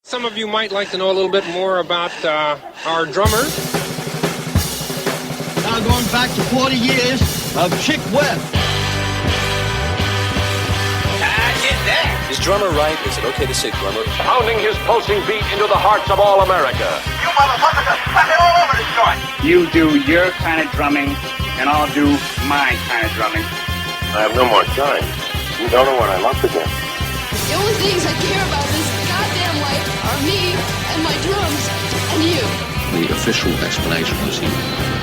Some of you might like to know a little bit more about our drummer. Now going back to 40 years of Chick Webb. Get that. Is drummer right? Is it okay to say drummer? Pounding his pulsing beat into the hearts of all America. You motherfuckers are fucking all over this joint. You do your kind of drumming, and I'll do my kind of drumming. I have no more time. You don't know what I love to do. The only things I care about in this goddamn life are me and my drums and you. The official explanation was he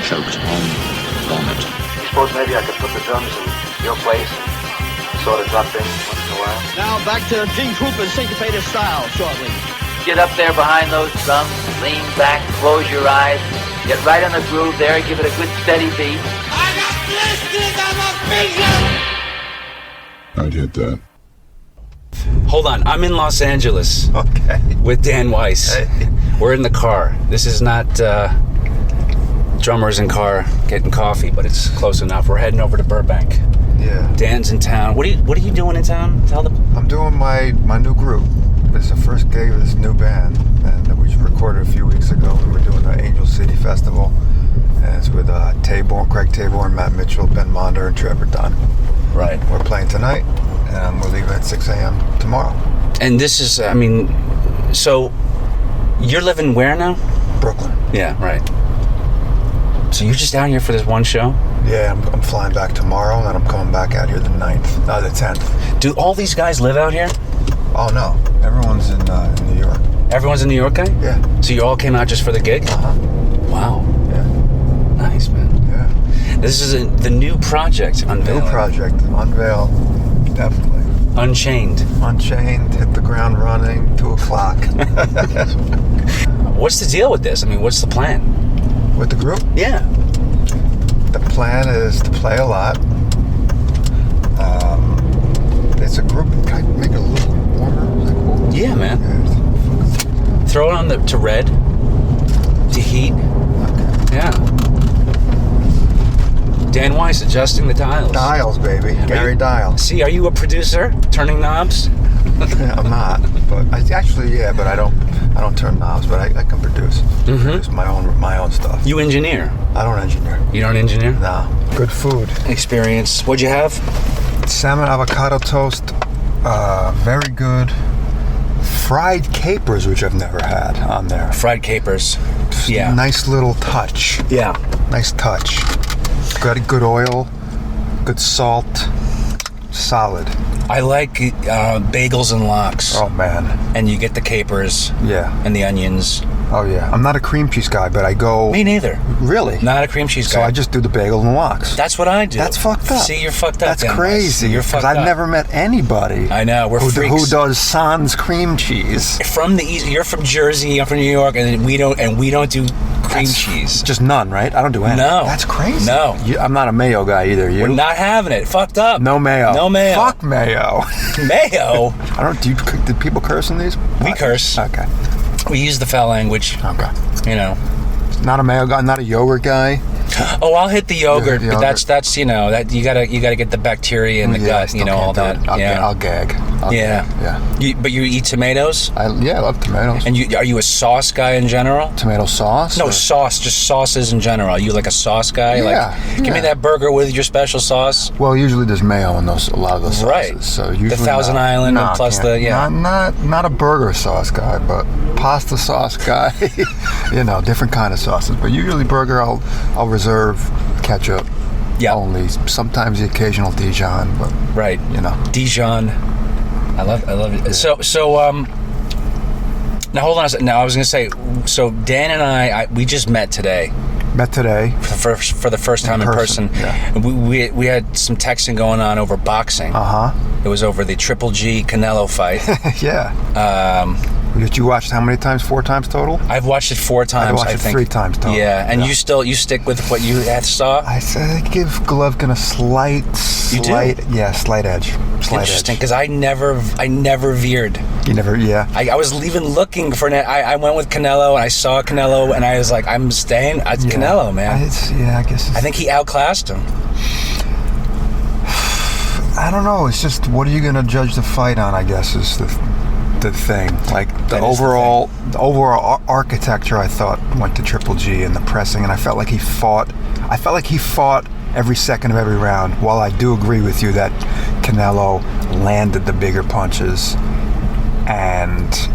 choked on vomit. You suppose maybe I could put the drums in your place and sort of drop in once in a while? Now back to Gene Krupa's syncopated style shortly. Get up there behind those drums, lean back, close your eyes, get right in the groove there, give it a good steady beat. I got blisters on my fingers! I'd hit that. Hold on, I'm in Los Angeles. Okay. With Dan Weiss. Hey. We're in the car. This is not drummers in car getting coffee, but it's close enough. We're heading over to Burbank. Yeah. Dan's in town. What are you doing in town? Tell them. I'm doing my new group. It's the first gig of this new band, and we just recorded a few weeks ago. We were doing the Angel City Festival, and it's with Craig Taborn, Matt Mitchell, Ben Monder, and Trevor Dunn. Right. We're playing tonight, and we're leaving at 6 a.m. tomorrow. And this is, so you're living where now? Brooklyn. Yeah, right. So you're just down here for this one show? Yeah, I'm flying back tomorrow, and then I'm coming back out here the 10th. Do all these guys live out here? Oh, no. Everyone's in New York. Everyone's in New York, guy? Yeah. So you all came out just for the gig? Uh-huh. Wow. Yeah. Nice, man. Yeah. This is the new project, Unveil. New project. Unveil. Definitely. Unchained. Unchained, hit the ground running, 2 o'clock. What's the deal with this? What's the plan? With the group? Yeah. The plan is to play a lot. It's a group. Can I make it a little warmer? Is that cool? Yeah, man. Yeah. Throw it on to red, to heat. Okay. Yeah. Dan Weiss adjusting the dials. Dials, baby. Gary Dial. See, are you a producer? Turning knobs? I'm not, but but I don't turn knobs, but I can produce. Mm-hmm. Produce my own stuff. You engineer? I don't engineer. You don't engineer? No. Good food. Experience. What'd you have? Salmon avocado toast. Very good. Fried capers, which I've never had on there. Fried capers. Yeah. Nice little touch. Yeah. Nice touch. Got a good oil, good salt, solid. I like bagels and lox. Oh, man. And you get the capers. Yeah. And the onions. Oh, yeah. I'm not a cream cheese guy, but I go... Me neither. Really? Not a cream cheese guy. So I just do the bagels and lox. That's what I do. That's fucked up. See, you're fucked up. That's crazy. You're fucked up. I've never met anybody. I know. We're freaks. Who does sans cream cheese. From the East, you're from Jersey. I'm from New York, and we don't do cream cheese. Just none, right? I don't do any. No. That's crazy. No. I'm not a mayo guy either. You? We're not having it. Fucked up. No mayo. No mayo. Fuck mayo. Mayo. I don't. Did people curse in these? We curse. Okay. We use the foul language. Okay. Not a mayo guy, not a yogurt guy. Oh, I'll hit the yogurt, The but yogurt. that's you gotta get the bacteria in the gut, all that. I'll gag. Yeah. But you eat tomatoes? I love tomatoes. And are you a sauce guy in general? Tomato sauce? No, sauce, just sauces in general. Are you like a sauce guy? Give me that burger with your special sauce. Well, usually there's mayo in a lot of those sauces. Right. So usually the Thousand Island and plus not a burger sauce guy, but pasta sauce guy. Different kind of sauces. But usually burger I'll reserve ketchup. Yeah. Only sometimes the occasional Dijon, but right. Dijon. I love it. Yeah. So now hold on a second. Now I was gonna say, so Dan and I we just met today. Met today for the first time in person. Yeah. We had some texting going on over boxing. It was over the Triple G Canelo fight. Yeah. Did you watch how many times? 4 times total? I've watched it 4 times. I think 3 times total. Yeah, and you stick with what you saw? I give Golovkin a slight edge. Interesting, because I never veered. You never, yeah. I was even looking for it. I went with Canelo, and I saw Canelo, and I was like, I'm staying. It's Canelo, man. I guess. I think he outclassed him. I don't know. It's just, what are you going to judge the fight on, I guess, is the the thing. Like the That is the overall architecture, I thought went to Triple G and the pressing, and I felt like he fought every second of every round. While I do agree with you that Canelo landed the bigger punches, and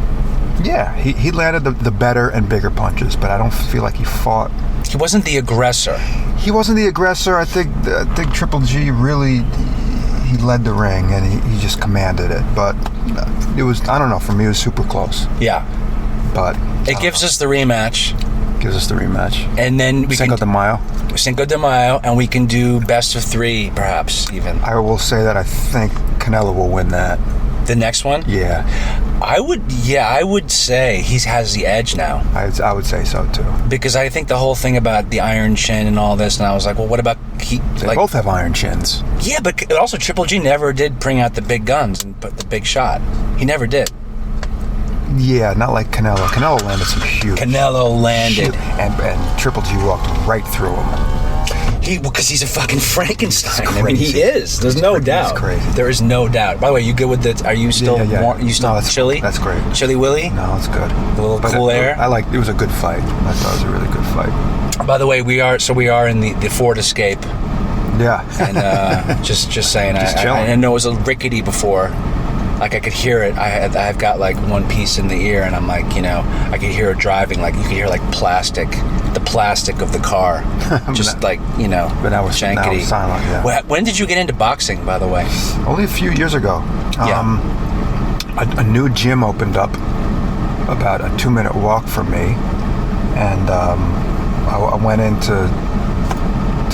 yeah, he landed the better and bigger punches, but I don't feel like he fought. He wasn't the aggressor. He wasn't the aggressor. I think Triple G really, he led the ring and he just commanded it. But it was, I don't know, for me it was super close. Yeah. But it gives us the rematch. And then we Cinco de Mayo. Cinco de Mayo, and we can do best of 3, perhaps, even. I will say that I think Canelo will win that. The next one? Yeah. I would say he has the edge now. I would say so too. Because I think the whole thing about the iron chin and all this, and I was like, well, what about They both have iron chins. Yeah, but also Triple G never did bring out the big guns and put the big shot. He never did. Yeah, not like Canelo. Canelo landed some huge. Canelo landed. And Triple G walked right through him. Because he's a fucking Frankenstein. I mean, he is. There's no doubt. It's crazy. There is no doubt. By the way, you good with the? Are you still? Yeah. You still no, chilly? That's great. Chilly Willy? No, it's good. A little cool air. It was a good fight. I thought it was a really good fight. By the way, we are in the Ford Escape. Yeah. And just saying, I know it was a rickety before. Like I could hear it. I've got like one piece in the ear, and I'm like, I could hear it driving. Like you could hear like the plastic of the car, just like But that was jankety. silent. Yeah. When did you get into boxing, by the way? Only a few years ago. Yeah. A new gym opened up about a 2-minute walk from me, and I went in to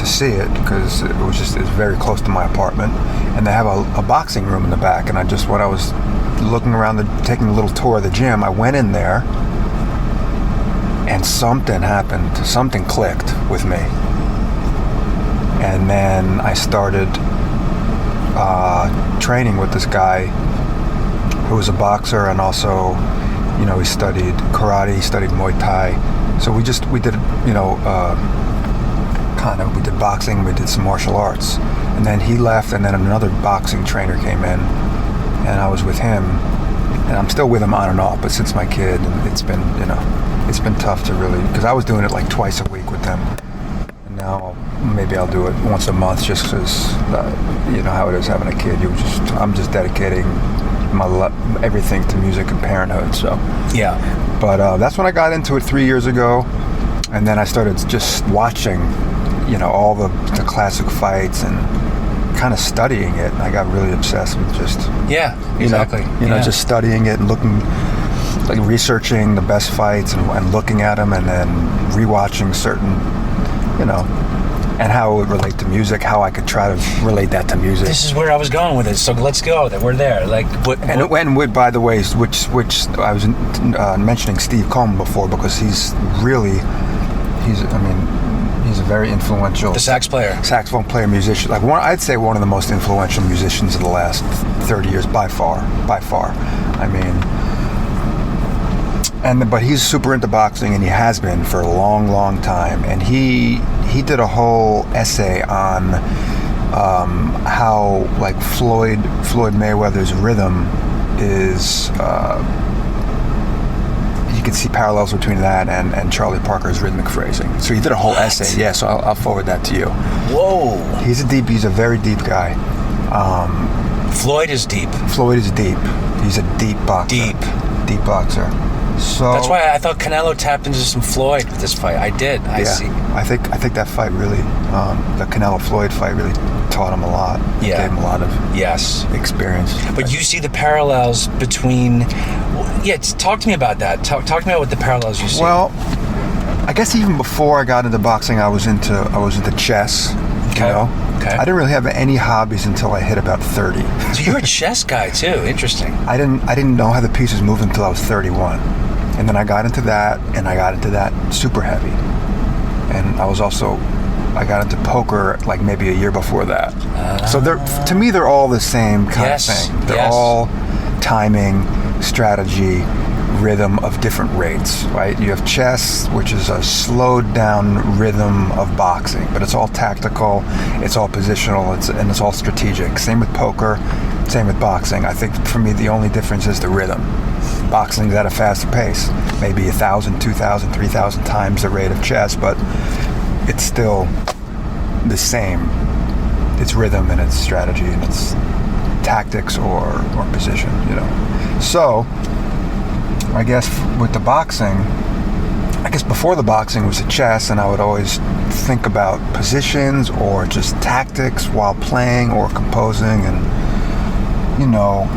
see it because it was very close to my apartment, and they have a boxing room in the back. And when I was looking around, taking a little tour of the gym, I went in there, and something happened. Something clicked with me, and then I started training with this guy who was a boxer, and also, he studied karate, he studied Muay Thai. So we did, we did boxing, we did some martial arts, and then he left, and then another boxing trainer came in, and I was with him, and I'm still with him on and off, but since my kid, and it's been tough to really, because I was doing it like twice a week with them, and now maybe I'll do it once a month, just because how it is having a kid. I'm just dedicating everything to music and parenthood. So yeah. But that's when I got into it 3 years ago, and then I started just watching all the classic fights and kind of studying it. I got really obsessed with just exactly. Just studying it and looking, like researching the best fights and looking at them, and then rewatching certain, and how it would relate to music, how I could try to relate that to music. This is where I was going with it, so let's go. We're there. Like, by the way, which I was mentioning Steve Coleman before, because he's a very influential. The saxophone player, musician. Like I'd say one of the most influential musicians of the last 30 years, by far. I mean, but he's super into boxing, and he has been for a long, long time. And he did a whole essay on how like Floyd Mayweather's rhythm is. You can see parallels between that and Charlie Parker's rhythmic phrasing. So he did a whole essay. Yeah, so I'll forward that to you. Whoa. He's a very deep guy. Floyd is deep. He's a deep boxer. Deep boxer. So that's why I thought Canelo tapped into some Floyd with this fight. I did. I see. I think that fight really, the Canelo Floyd fight really taught him a lot. Yeah. Gave him a lot of experience. But you see the parallels between. Yeah, talk to me about that. Talk to me about what the parallels you see. Well, I guess even before I got into boxing, I was into chess. Okay. Okay. I didn't really have any hobbies until I hit about 30. So you're a chess guy too. Interesting. I didn't know how the pieces moved until I was 31, and then I got into that, and I got into that super heavy, and I got into poker like maybe a year before that. So to me they're all the same kind of thing. They're all timing, strategy, rhythm of different rates, right? You have chess, which is a slowed down rhythm of boxing, but it's all tactical, it's all positional, and it's all strategic. Same with poker, same with boxing. I think for me the only difference is the rhythm. boxing's at a faster pace, maybe 1,000, 2,000, 3,000 times the rate of chess, but it's still the same. Its rhythm and its strategy and its tactics or position, So, I guess with the boxing, before the boxing was the chess, and I would always think about positions or just tactics while playing or composing and,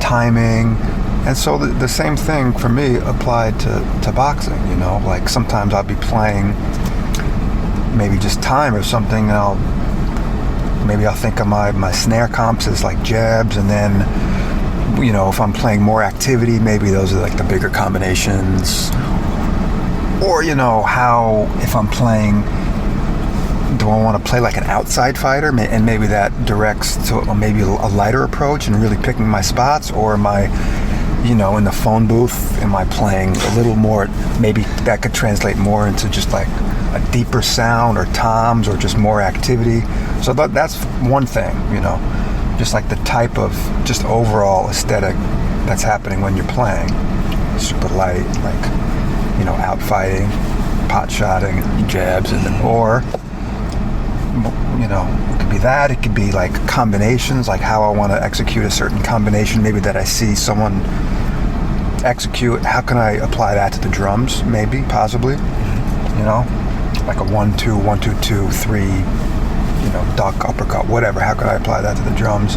timing. And so the same thing for me applied to boxing, like sometimes I'll be playing maybe just time or something, and I'll think of my snare comps as like jabs, and then, if I'm playing more activity, maybe those are like the bigger combinations. Or, how if I'm playing, do I want to play like an outside fighter, and maybe that directs to maybe a lighter approach and really picking my spots, or am I, in the phone booth, am I playing a little more, maybe that could translate more into just like a deeper sound or toms or just more activity. So that's one thing, just like the type of just overall aesthetic that's happening when you're playing. Super light, like, out fighting, pot shotting, jabs, or, it could be that. It could be like combinations, like how I want to execute a certain combination, maybe that I see someone execute. How can I apply that to the drums? Maybe, possibly, like a 1-2, 1-2-2, 3, duck, uppercut, whatever. How could I apply that to the drums?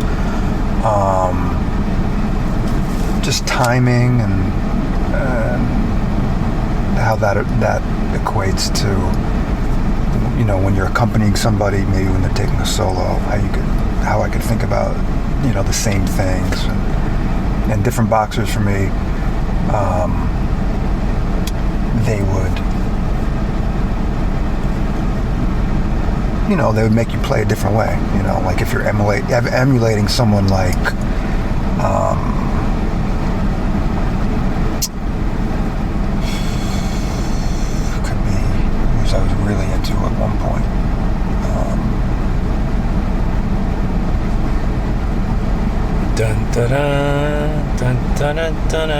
Just timing and how that equates to, when you're accompanying somebody, maybe when they're taking a solo, how I could think about, the same things, and different boxers for me, they would make you play a different way, like if you're emulating someone like, I was really into at one point. Dun dun dun dun dun dun.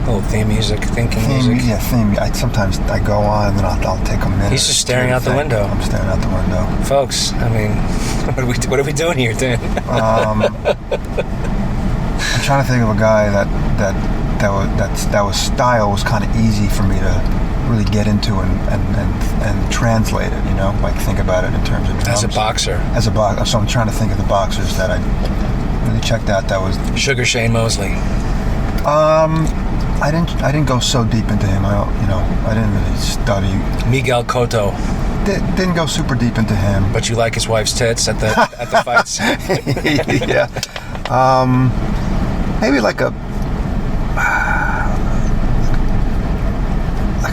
Oh, theme music, thinking music. Yeah, theme. Sometimes I go on and then I'll take a minute. He's just staring out the window. I'm staring out the window, folks. I mean, what are we doing here, Dan? I'm trying to think of a guy that was style was kind of easy for me to really get into and translate it, like think about it in terms of drums. As a boxer. So I'm trying to think of the boxers that I really checked out. That was Sugar Shane Mosley. I didn't go so deep into him. I didn't really study. Miguel Cotto. Didn't go super deep into him. But you like his wife's tits at the fights. Yeah. Maybe like a.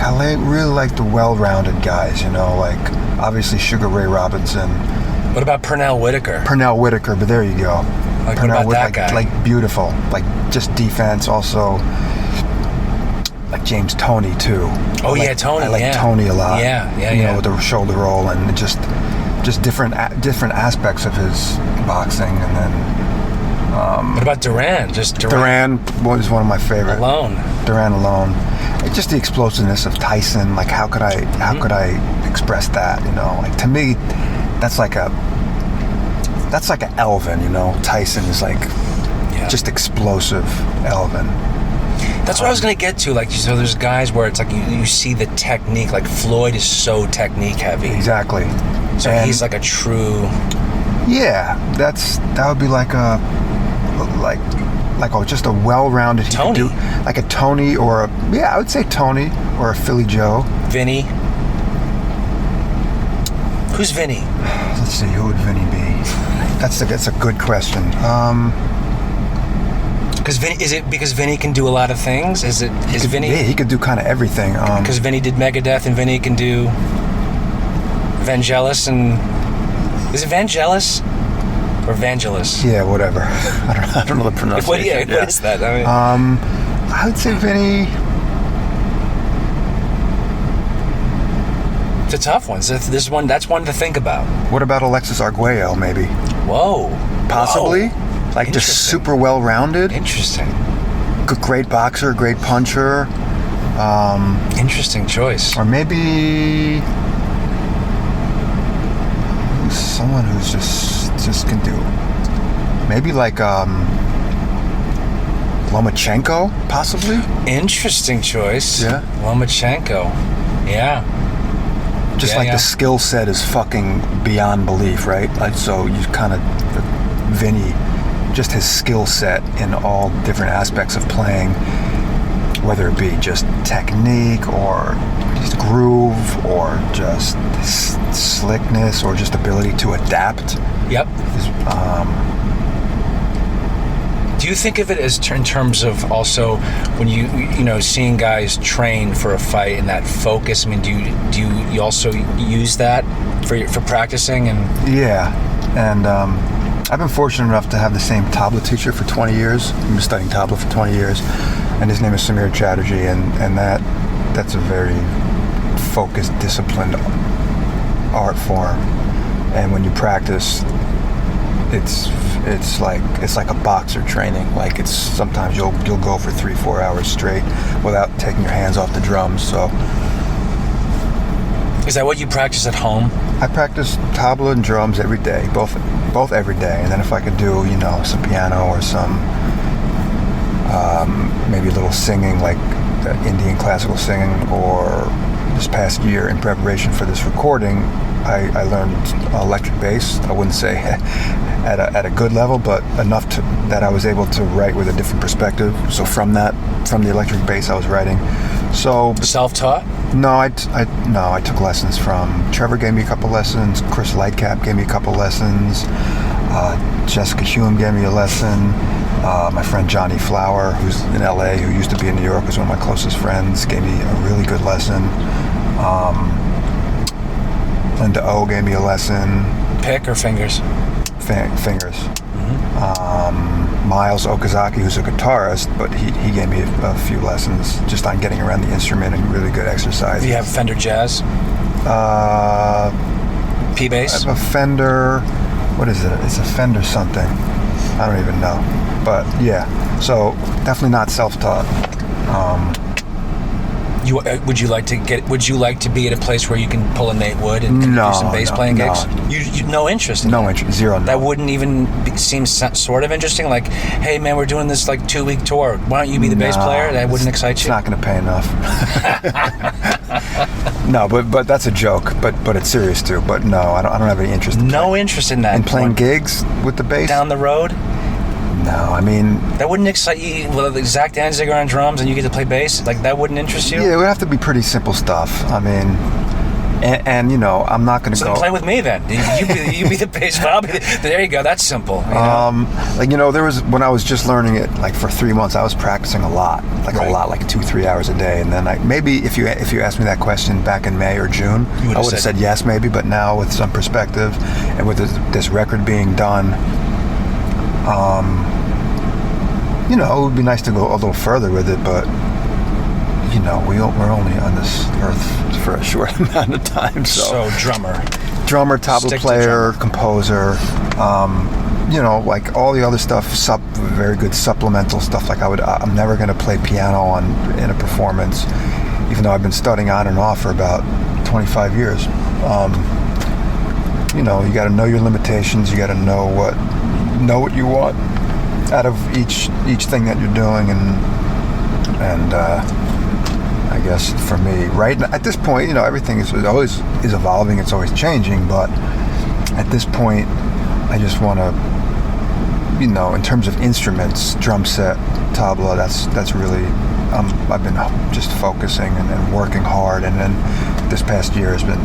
I really like the well-rounded guys, like obviously Sugar Ray Robinson. What about Pernell Whitaker? Pernell Whitaker, but there you go. Like, Pernell, what about that guy? Like beautiful, like just defense. Also, like James Toney too. Oh, yeah, Toney. I like Toney a lot. Yeah. With the shoulder roll and just different aspects of his boxing, and then. What about Duran? Duran was one of my favorite. Duran alone. Just the explosiveness of Tyson. Like how could I express that? Like to me, that's like a Elvin. Tyson is like just explosive Elvin. That's what I was gonna get to. Like, so there's guys where it's like you see the technique. Like Floyd is so technique heavy. Exactly. So he's like a true. Yeah, that would be like a just a well-rounded Tony. Like a Tony or I would say Tony or a Philly Joe. Vinny. Who's Vinny? Let's see, who would Vinny be? That's a good question. Because Vinny can do a lot of things? Vinny? Yeah, he could do kind of everything. Because Vinny did Megadeth, and Vinny can do Vangelis, and is it Vangelis or Vangelis? Yeah, whatever. I don't know the pronunciation. What is that? I would say Vinny. It's a tough one. So that's one to think about. What about Alexis Arguello, maybe? Whoa. Possibly. Like just super well-rounded. Interesting. great boxer, great puncher. Interesting choice. Or maybe someone who's just can do. Maybe like Lomachenko, possibly. Interesting choice. Yeah. Lomachenko. Yeah. Just the skill set is fucking beyond belief, right? Like, so you kind of, Vinny, just his skill set in all different aspects of playing, whether it be just technique or just groove or just slickness or just ability to adapt. Yep. Do you think of it as in terms of also when you seeing guys train for a fight and that focus? I mean, do you also use that for practicing and? Yeah, and I've been fortunate enough to have the same tabla teacher for 20 years. I've been studying tabla for 20 years, and his name is Samir Chatterjee, and that's a very focused, disciplined art form. And when you practice, it's like a boxer training. Like, it's sometimes you'll go for 3-4 hours straight without taking your hands off the drums. So, is that what you practice at home? I practice tabla and drums every day, both every day. And then if I could do some piano or some maybe a little singing, like Indian classical singing, or this past year in preparation for this recording, I learned electric bass. I wouldn't say at a good level, but enough that I was able to write with a different perspective. So from the electric bass I was writing. So self-taught? No, I took lessons from Trevor. Gave me a couple lessons. Chris Lightcap gave me a couple lessons. Jessica Hume gave me a lesson. My friend Johnny Flower, who's in LA, who used to be in New York, was one of my closest friends, gave me a really good lesson. Linda O gave me a lesson. Pick or fingers? Fingers. Mm-hmm. Miles Okazaki, who's a guitarist, but he gave me a few lessons just on getting around the instrument and really good exercise. Do you have Fender Jazz? P-Bass? I have a Fender, what is it? It's a Fender something. I don't even know. But yeah, so definitely not self-taught. Would you like to be at a place where you can pull a Nate Wood and do some bass playing gigs? You no interest in that? No interest, zero. No. That wouldn't even seem sort of interesting. Like, hey man, we're doing this 2-week tour. Why don't you be the bass player? That wouldn't excite you. It's not going to pay enough. No, but that's a joke. But it's serious too. But no, I don't have any interest. Interest in that. In playing gigs with the bass down the road. No, I mean... That wouldn't excite you? Well, Zach Danziger on drums and you get to play bass? Like, that wouldn't interest you? Yeah, it would have to be pretty simple stuff. I mean... And I'm not going to go... So play with me then. You be the bass player. There you go. That's simple. There was... When I was just learning it, for 3 months, I was practicing a lot. A lot, 2-3 hours a day. And then maybe if you asked me that question back in May or June, I would have said yes maybe. But now with some perspective and with this record being done... it would be nice to go a little further with it, but we're only on this earth for a short amount of time. So drummer, tabla player, composer, all the other stuff, very good supplemental stuff. I'm never going to play piano in a performance, even though I've been studying on and off for about 25 years. You got to know your limitations. You got to know what you want out of each thing that you're doing, and I guess for me, right at this point, everything is always evolving. It's always changing, but at this point, I just want to, in terms of instruments, drum set, tabla. That's really. I've been just focusing and working hard, and then this past year has been,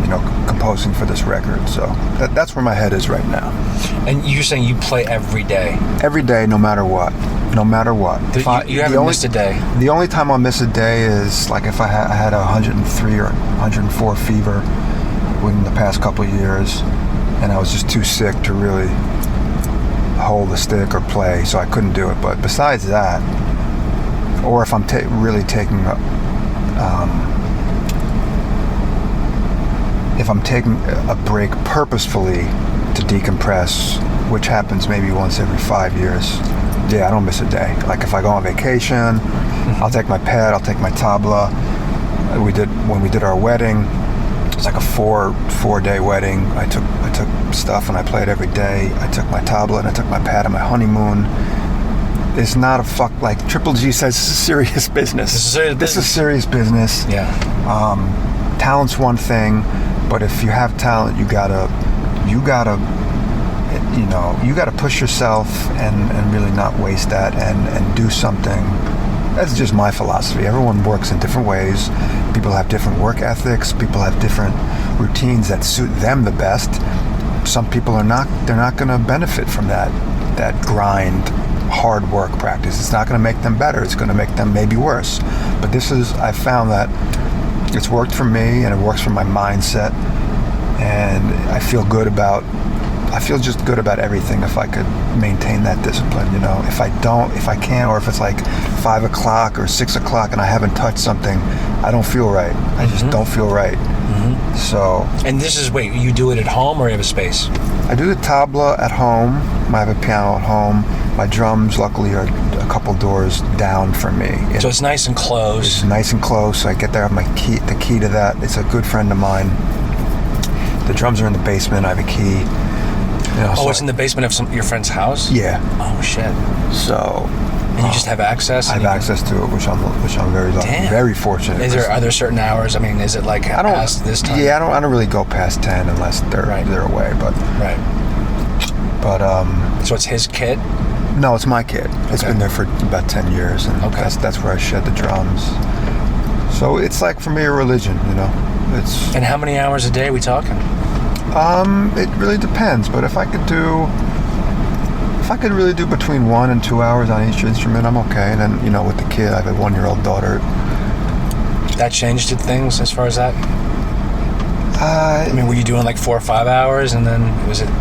composing for this record. So that's where my head is right now. And you're saying you play every day? Every day, no matter what. No matter what. You haven't missed a day? The only time I'll miss a day is if I had 103 or 104 fever within the past couple of years, and I was just too sick to really hold the stick or play, so I couldn't do it. But besides that, or if I'm really taking if I'm taking a break purposefully to decompress, which happens maybe once every 5 years, I don't miss a day. Like if I go on vacation, I'll take my pad, I'll take my tabla. When we did our wedding, it was like a four-day wedding. I took stuff and I played every day. I took my tabla and I took my pad on my honeymoon. It's not like Triple G says, this is serious business. This is serious business. Yeah. Talent's one thing, but if you have talent, you gotta push yourself and really not waste that and do something. That's just my philosophy. Everyone works in different ways. People have different work ethics. People have different routines that suit them the best. Some people they're not going to benefit from that grind, hard work practice. It's not going to make them better. It's going to make them maybe worse. But I found that it's worked for me and it works for my mindset. And I feel just good about everything if I could maintain that discipline, If I can't, or if it's like 5 o'clock or 6 o'clock and I haven't touched something, I don't feel right. I just don't feel right. Mm-hmm. So. And you do it at home or you have a space? I do the tabla at home. I have a piano at home. My drums, luckily, are a couple doors down from me. So it's nice and close. It's nice and close. I get there, I have the key to that. It's a good friend of mine. The drums are in the basement. I have a key. It's in the basement of your friend's house? Yeah. Oh shit. So. And you just have access? I have access to it, which I'm very lucky, very fortunate. Are there certain hours? I mean, is it like past this time? Yeah, I don't really go past 10 unless they're away. But right. But so it's his kit? No, it's my kit. It's been there for about 10 years, and that's where I shed the drums. So it's like for me a religion, It's. And how many hours a day are we talking? It really depends, but if I could really do between 1 and 2 hours on each instrument, I'm okay. And then, with the kid, I have a 1-year-old daughter. That changed things as far as that? Were you doing like 4 or 5 hours, and then was it? I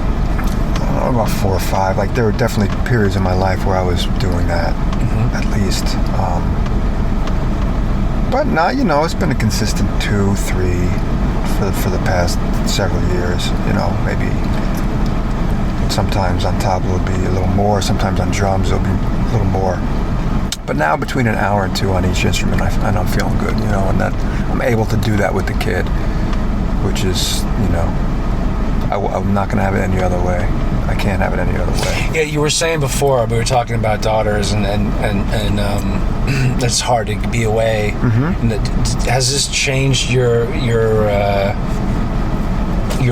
don't know about 4 or 5. Like there were definitely periods in my life where I was doing that, at least. But not, it's been a consistent 2, 3. For the past several years, maybe sometimes on tabla it'll be a little more, sometimes on drums it'll be a little more. But now between an hour and 2 on each instrument, I'm feeling good, and that I'm able to do that with the kid, which is, I'm not going to have it any other way. I can't have it any other way. Yeah, you were saying before, we were talking about daughters and it's hard to be away. Mm-hmm. And has this changed your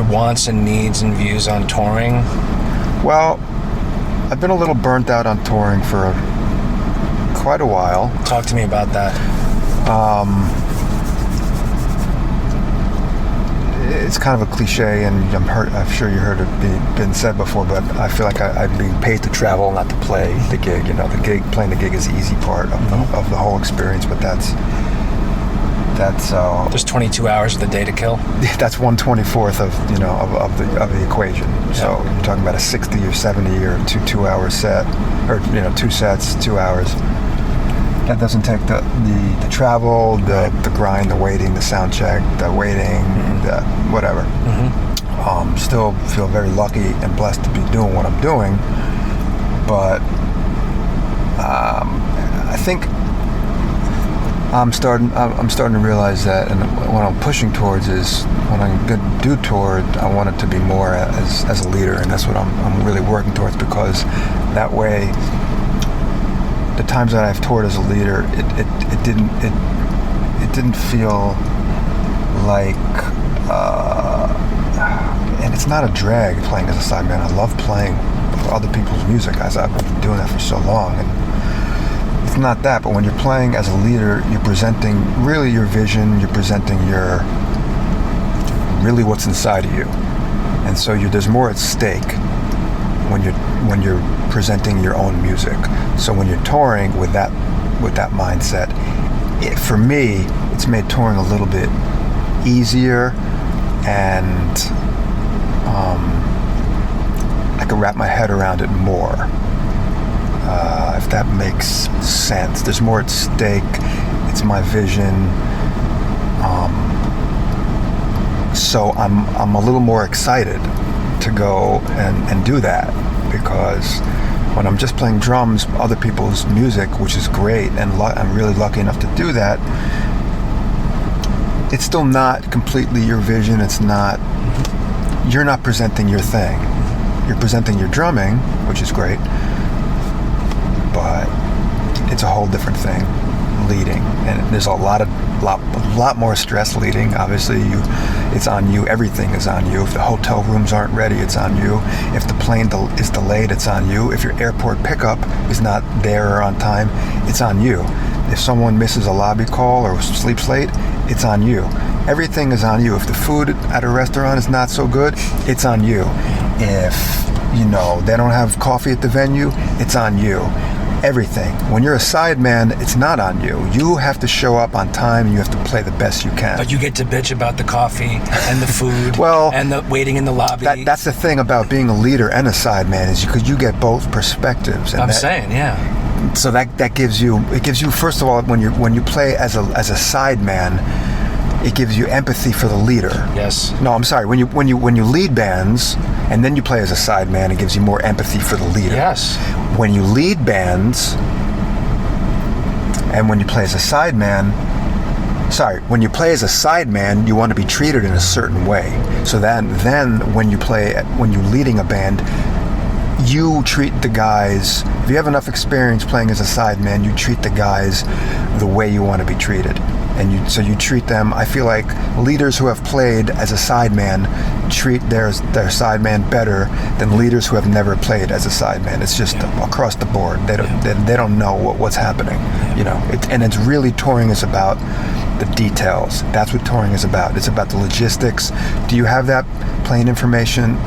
wants and needs and views on touring? Well, I've been a little burnt out on touring for quite a while. Talk to me about that. It's kind of a cliche, and I'm sure you heard it been said before, but I feel like I'm being paid to travel, not to play the gig. Playing the gig is the easy part of the whole experience, but that's there's 22 hours of the day to kill. That's 1/24 of the equation. Yeah. So you're talking about a 60 or 70 or 2-hour set, or 2 sets, 2 hours. That doesn't take the travel, the grind, the waiting, the sound check, the waiting, the whatever. Mm-hmm. Still feel very lucky and blessed to be doing what I'm doing, but I think I'm starting to realize that, and what I'm pushing towards is when I'm going to do tour, I want it to be more as a leader, and that's what I'm really working towards, because that way, the times that I've toured as a leader, it didn't feel like, and it's not a drag playing as a sideman. I love playing other people's music, as I've been doing that for so long, and it's not that. But when you're playing as a leader, you're presenting really your vision. You're presenting really what's inside of you, and so there's more at stake when you're presenting your own music. So when you're touring with that mindset, for me, it's made touring a little bit easier, and I can wrap my head around it more. If that makes sense, there's more at stake. It's my vision. So I'm a little more excited to go and do that, because when I'm just playing drums, other people's music, which is great, and I'm really lucky enough to do that, it's still not completely your vision. It's not, you're not presenting your thing. You're presenting your drumming, which is great, but it's a whole different thing, leading. And there's a lot more stress leading. Obviously, it's on you. Everything is on you. If the hotel rooms aren't ready, it's on you. If the plane is delayed, it's on you. If your airport pickup is not there or on time, it's on you. If someone misses a lobby call or sleeps late, it's on you. Everything is on you. If the food at a restaurant is not so good, it's on you. If, they don't have coffee at the venue, it's on you. Everything. When you're a sideman, it's not on you. You have to show up on time and you have to play the best you can. But you get to bitch about the coffee and the food well, and the waiting in the lobby. That's the thing about being a leader and a sideman is because you get both perspectives. And so that gives you, first of all, when you play as a sideman, it gives you empathy for the leader. Yes. No, I'm sorry. When you lead bands and then you play as a sideman, it gives you more empathy for the leader. Yes. When you lead bands and when you play as a sideman, when you play as a sideman, you want to be treated in a certain way. So then when you're leading a band, you treat the guys, if you have enough experience playing as a sideman, you treat the guys the way you want to be treated. And so you treat them, I feel like leaders who have played as a sideman treat their sideman better than leaders who have never played as a sideman. It's just across the board. They don't know what's happening. And it's really, touring is about the details. That's what touring is about. It's about the logistics. Do you have that plane information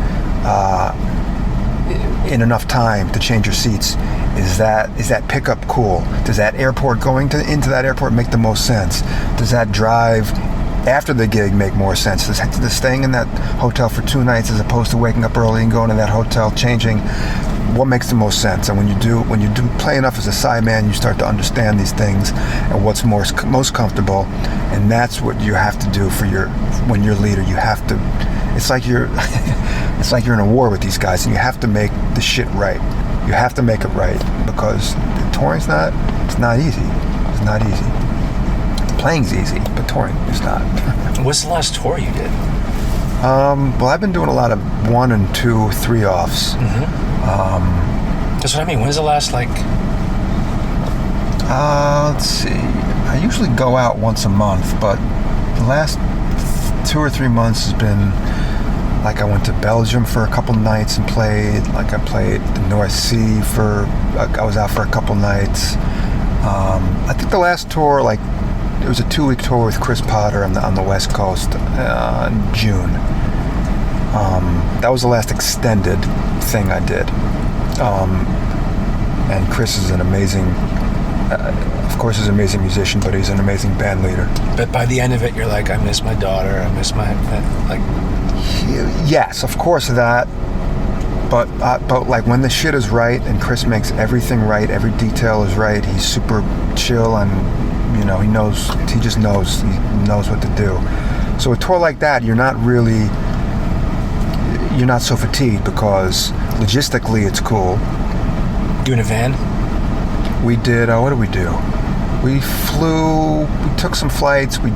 in enough time to change your seats? Is that pickup cool? Does that airport into that airport make the most sense? Does that drive after the gig make more sense? Does staying in that hotel for 2 nights as opposed to waking up early and going to that hotel, changing, what makes the most sense? And when you do play enough as a sideman, you start to understand these things and what's most comfortable. And that's what you have to do when you're a leader. You have to. It's like you're in a war with these guys, and you have to make the shit right. You have to make it right because touring's not easy. It's not easy. Playing's easy, but touring is not. What's the last tour you did? Well, I've been doing a lot of 1 and 2, 3-offs. Mm-hmm. That's what I mean. When's the last, let's see. I usually go out once a month, but the last 2 or 3 months has been, I went to Belgium for a couple nights and played. I played the North Sea I was out for a couple nights. I think the last tour, it was a 2-week tour with Chris Potter on the West Coast in June. That was the last extended thing I did. And Chris is an amazing, of course, he's an amazing musician, but he's an amazing band leader. But by the end of it, you're like, I miss my daughter. I miss my Yes, of course that. But when the shit is right and Chris makes everything right, every detail is right. He's super chill and he just knows what to do. So a tour like that, you're not so fatigued because logistically it's cool. You in a van? We did. What did we do? We flew. We took some flights. He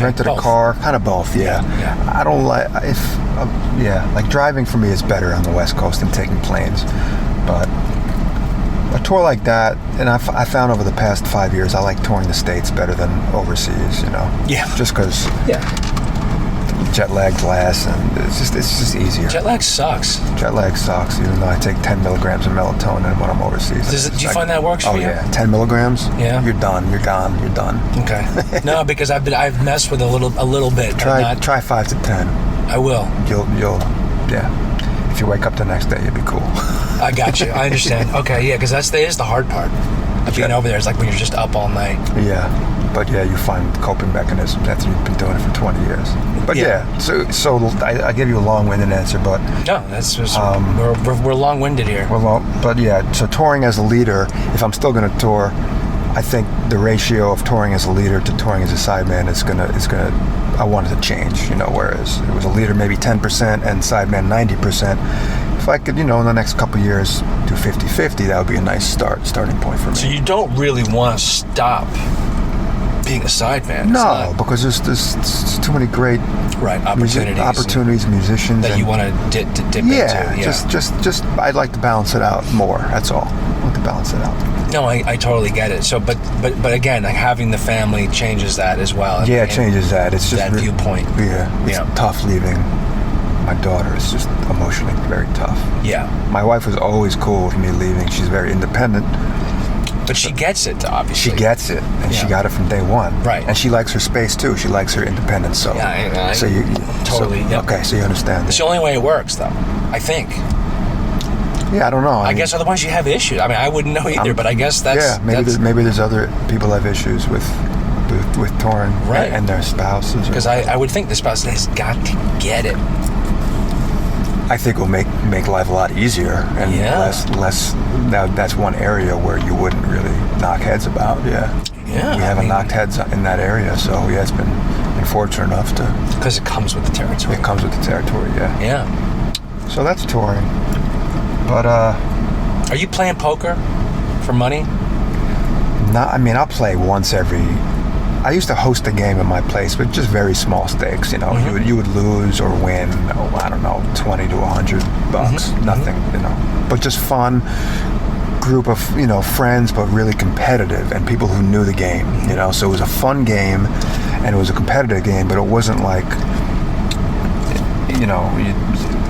rented a car. Kind of both. Yeah. I don't like driving for me is better on the West Coast than taking planes. But a tour like that, and I found over the past 5 years, I like touring the States better than overseas. Yeah. Just because. Yeah. Jet lag's less, and it's just easier. Jet lag sucks. Even though I take 10 milligrams of melatonin when I'm overseas. Do you find that works for you? Oh yeah, 10 milligrams. Yeah, you're done. You're gone. You're done. Okay. No, because I've messed with a little bit. Try 5 to 10. I will. You'll yeah. If you wake up the next day, you'll be cool. I got you. I understand. Okay, yeah, because that is the hard part. Being over there is like when you're just up all night. Yeah. But yeah, you find coping mechanisms after you've been doing it for 20 years. But so I gave you a long-winded answer, but no, that's just we're long-winded here. So touring as a leader, if I'm still going to tour, I think the ratio of touring as a leader to touring as a sideman is gonna. I want it to change. Whereas it was a leader maybe 10% and sideman 90%. if I could, in the next couple of years do 50-50, that would be a nice starting point for me. So you don't really want to stop being a sideman? No, because there's too many great opportunities, musicians that you want to dip into. Yeah, just I'd like to balance it out more. That's all. I want to balance it out. No, I totally get it. So, but again, like having the family changes that as well. Yeah, it changes that. It's just that viewpoint. Yeah, it's tough leaving my daughter. It's just emotionally very tough. Yeah. My wife was always cool with me leaving. She's very independent. But she gets it, obviously. She gets it, and she got it from day one. Right. And she likes her space too. She likes her independence. So yeah, so you totally. Okay, so you understand. It's the only way it works, though. I think. Yeah, I don't know. I guess otherwise you have issues. I mean, I wouldn't know either, but I guess that's... Yeah, maybe there's other people have issues with touring and their spouses. Because I would think the spouse has got to get it. I think it will make life a lot easier and less. Now that's one area where you wouldn't really knock heads about. Yeah. We haven't knocked heads in that area, so it's been fortunate enough to. Because it comes with the territory. It comes with the territory. Yeah. Yeah. So that's touring. But are you playing poker for money? I'll play once every. I used to host a game at my place, but just very small stakes. Mm-hmm. You would lose or win. I don't know, $20 to $100. Mm-hmm. Nothing. But just fun group of friends, but really competitive and people who knew the game. So it was a fun game, and it was a competitive game, but it wasn't like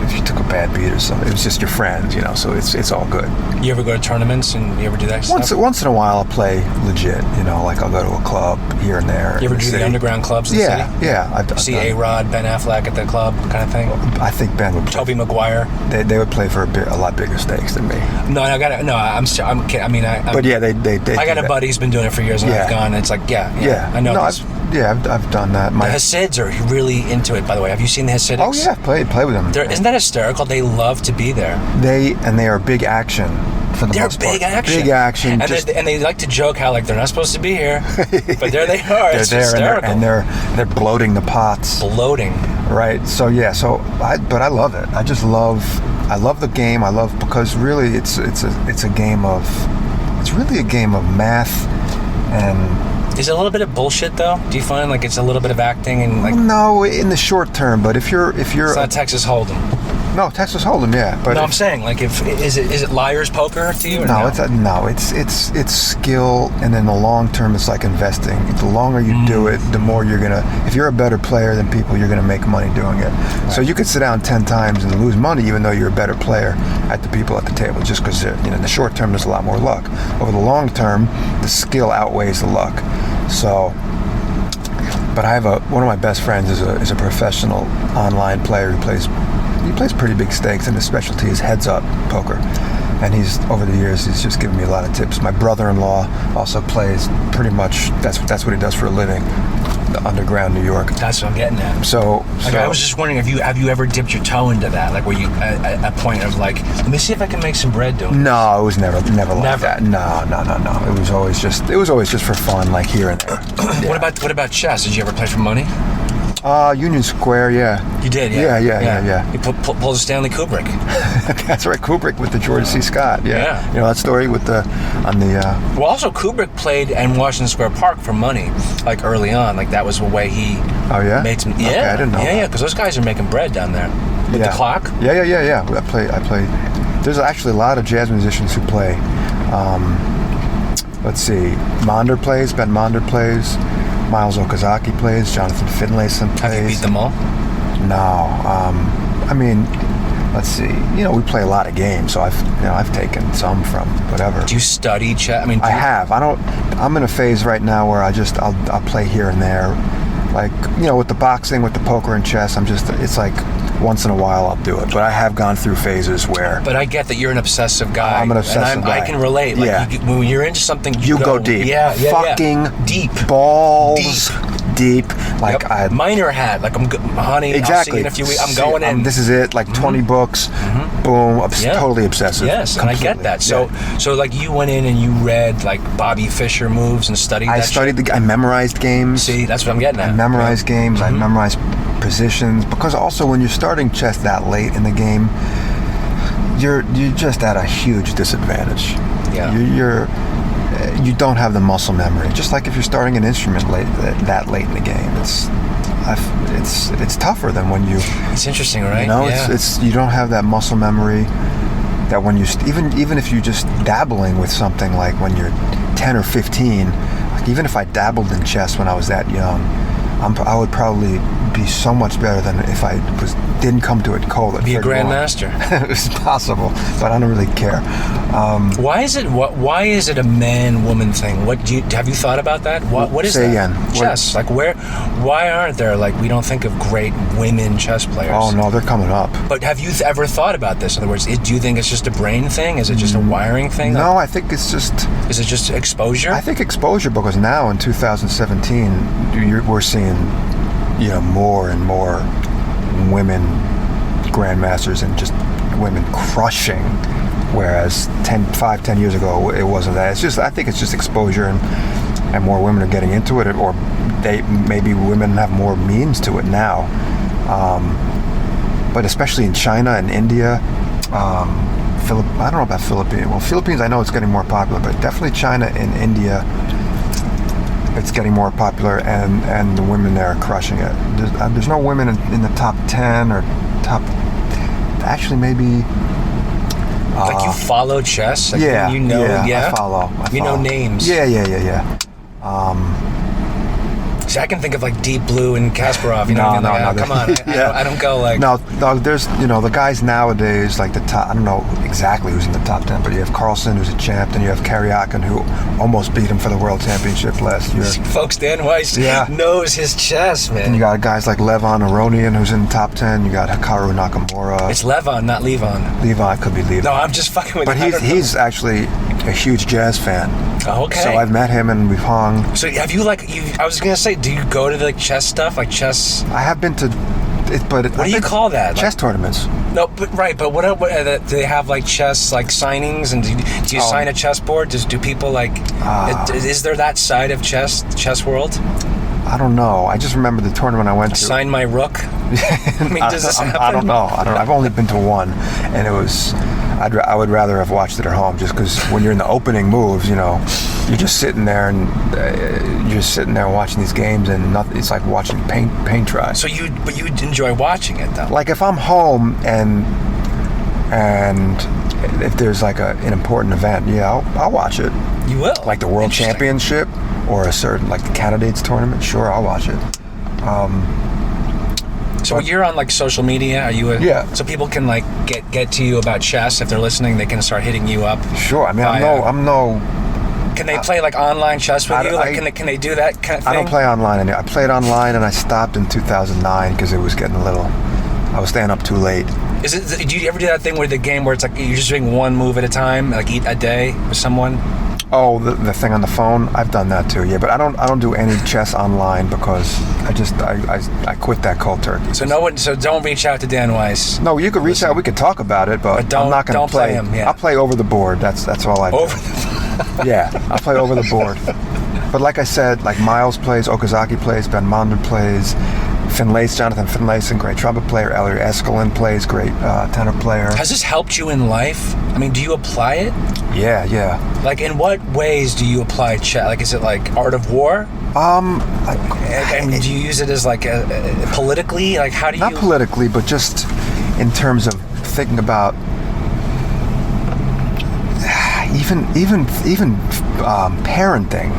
if you took a bad beat or something. It was just your friends, so it's all good. You ever go to tournaments and you ever do that stuff? Once in a while I'll play legit, like I'll go to a club here and there. You ever do the underground clubs in the city? Yeah. I've see A-Rod, Ben Affleck at the club kind of thing? I think Ben would play. Tobey Maguire? They would play for a lot bigger stakes than me. I'm kidding. But yeah, they I got a buddy who's been doing it for years and I've gone, and it's like, I know. I've done that. The Hasids are really into it, by the way. Have you seen the Hasidics? Oh yeah, play with them. Isn't that hysterical? They love to be there. They are big action for the most part. Big action. And they like to joke how they're not supposed to be here, but there they are. It's hysterical. And they're bloating the pots. Right. So but I love it. I love the game. Because really it's a game of math and. Is it a little bit of bullshit though? Do you find like it's a little bit of acting and like? No, in the short term. But if you're, it's not Texas Hold'em. No, Texas Hold'em, yeah. But I'm saying like is it liar's poker to you? Or no, it's skill, and in the long term, it's like investing. The longer you do it, the more you're gonna. If you're a better player than people, you're gonna make money doing it. Right. So you could sit down 10 times and lose money, even though you're a better player at the people at the table, just because in the short term there's a lot more luck. Over the long term, the skill outweighs the luck. So. But I have one of my best friends is a professional online player who plays pretty big stakes, and his specialty is heads-up poker. And over the years, he's just given me a lot of tips. My brother-in-law also plays pretty much. That's what he does for a living. The underground New York. That's what I'm getting at. So I was just wondering, have you ever dipped your toe into that? Like, were you at a point of like, let me see if I can make some bread doing? No, it was never like that. No. It was always just for fun, like here and there. Yeah. What about chess? Did you ever play for money? Union Square, yeah. You did, yeah. You pulled a Stanley Kubrick. That's right, Kubrick with the George C. Scott, yeah. You know that story with Well, also Kubrick played in Washington Square Park for money, like early on. Like that was the way he made some. Yeah, okay, I didn't know. Yeah, because those guys are making bread down there with the clock. Yeah. I play. There's actually a lot of jazz musicians who play. Let's see, Ben Monder plays. Miles Okazaki plays. Jonathan Finlayson plays. Have you beat them all? No. Let's see. We play a lot of games, so I've taken some from whatever. Do you study chess? I have. I'm in a phase right now where I'll play here and there, like with the boxing, with the poker and chess. It's like once in a while I'll do it, but I have gone through phases where. But I get that you're an obsessive guy. I'm an obsessive guy. I can relate. Like when you're into something, you go deep. Yeah. Fucking deep. Balls deep. Like yep. Minor hat. Like honey. Exactly. I'll see you in a few weeks. I'm going in. This is it. Like 20 books. Boom. Totally obsessive. Yes, completely. And I get that. So like you went in and you read like Bobby Fischer moves and studied. I memorized games. See, that's what I'm getting at. I memorized games. I memorized positions, because also when you're starting chess that late in the game, you're just at a huge disadvantage. Yeah. You don't have the muscle memory. Just like if you're starting an instrument that late in the game, it's tougher than when you. It's interesting, right? You know, it's you don't have that muscle memory that when you even if you're just dabbling with something like when you're 10 or 15. Like even if I dabbled in chess when I was that young, I would probably be so much better than if I didn't come to it cold. Be a grandmaster. It's possible, but I don't really care. Why is it a man-woman thing? Have you thought about that? What is Say that? again. Chess. Like why aren't there we don't think of great women chess players? Oh no, they're coming up. But have you ever thought about this? In other words, do you think it's just a brain thing? Is it just a wiring thing? No, I think it's just. Is it just exposure? I think exposure, because now in 2017 we're seeing, more and more women grandmasters and just women crushing, whereas 10 years ago it wasn't that. I think it's just exposure and more women are getting into it, or maybe women have more means to it now. But especially in China and India, I don't know about Philippines. Well, Philippines I know it's getting more popular, but definitely China and India, it's getting more popular, and the women there are crushing it. There's no women in the top 10 or top. Actually, maybe. Like you follow chess? Like Yeah, yeah. I follow. You know names? Yeah. See, I can think of like Deep Blue and Kasparov. No, come on. I don't go like. No, there's the guys nowadays, like the top. I don't know exactly who's in the top 10, but you have Carlsen, who's a champ, and you have Karyakin, who almost beat him for the world championship last year. Folks, Dan Weiss knows his chess, man. And you got guys like Levon Aronian, who's in the top 10. You got Hikaru Nakamura. It's Levon, not Levon. Levon, could be Levon. No, I'm just fucking with you. But he's actually a huge jazz fan. Okay. So I've met him and we've hung. So have you I was gonna say, do you go to the chess stuff, like chess? I have been to it, but what do you call that? Chess tournaments. No, but right. But what do they have like chess like signings, and do you sign a chessboard? Do people like? Is there that side of chess world? I don't know. I just remember the tournament I went to. Sign my rook. Does this happen? I don't know. I've only been to one, and it was. I would rather have watched it at home, just because when you're in the opening moves, you're just sitting there watching these games, and it's like watching paint dry. So you enjoy watching it though. Like if I'm home and if there's like an important event, I'll watch it. You will. Like the World Championship or a certain like the candidates tournament. Sure, I'll watch it. So you're on like social media? Are you? Yeah. So people can like get to you about chess if they're listening. They can start hitting you up. Sure. I mean, I'm no. Can they play like online chess with you? Like, can they do that kind of thing? I don't play online anymore. I played online and I stopped in 2009 because it was getting a little. I was staying up too late. Do you ever do that thing where it's like you're just doing one move at a time, like eat a day with someone? Oh, the thing on the phone? I've done that too, yeah. But I don't do any chess online because I quit that cold turkey. So don't reach out to Dan Weiss. No, you could reach out. We could talk about it, but I'm not going to play him. Yeah. I'll play over the board. That's all I do. Yeah, I'll play over the board. But like I said, like Miles plays, Okazaki plays, Ben Mondor plays, Jonathan Finlayson, great trumpet player, Elliot Eskelin plays, great tenor player. Has this helped you in life? I mean, do you apply it? Yeah. Like, in what ways do you apply chess? Like, is it like art of war? I mean, do you use it as like politically? Like, how do you? Not politically, but just in terms of thinking about even parenting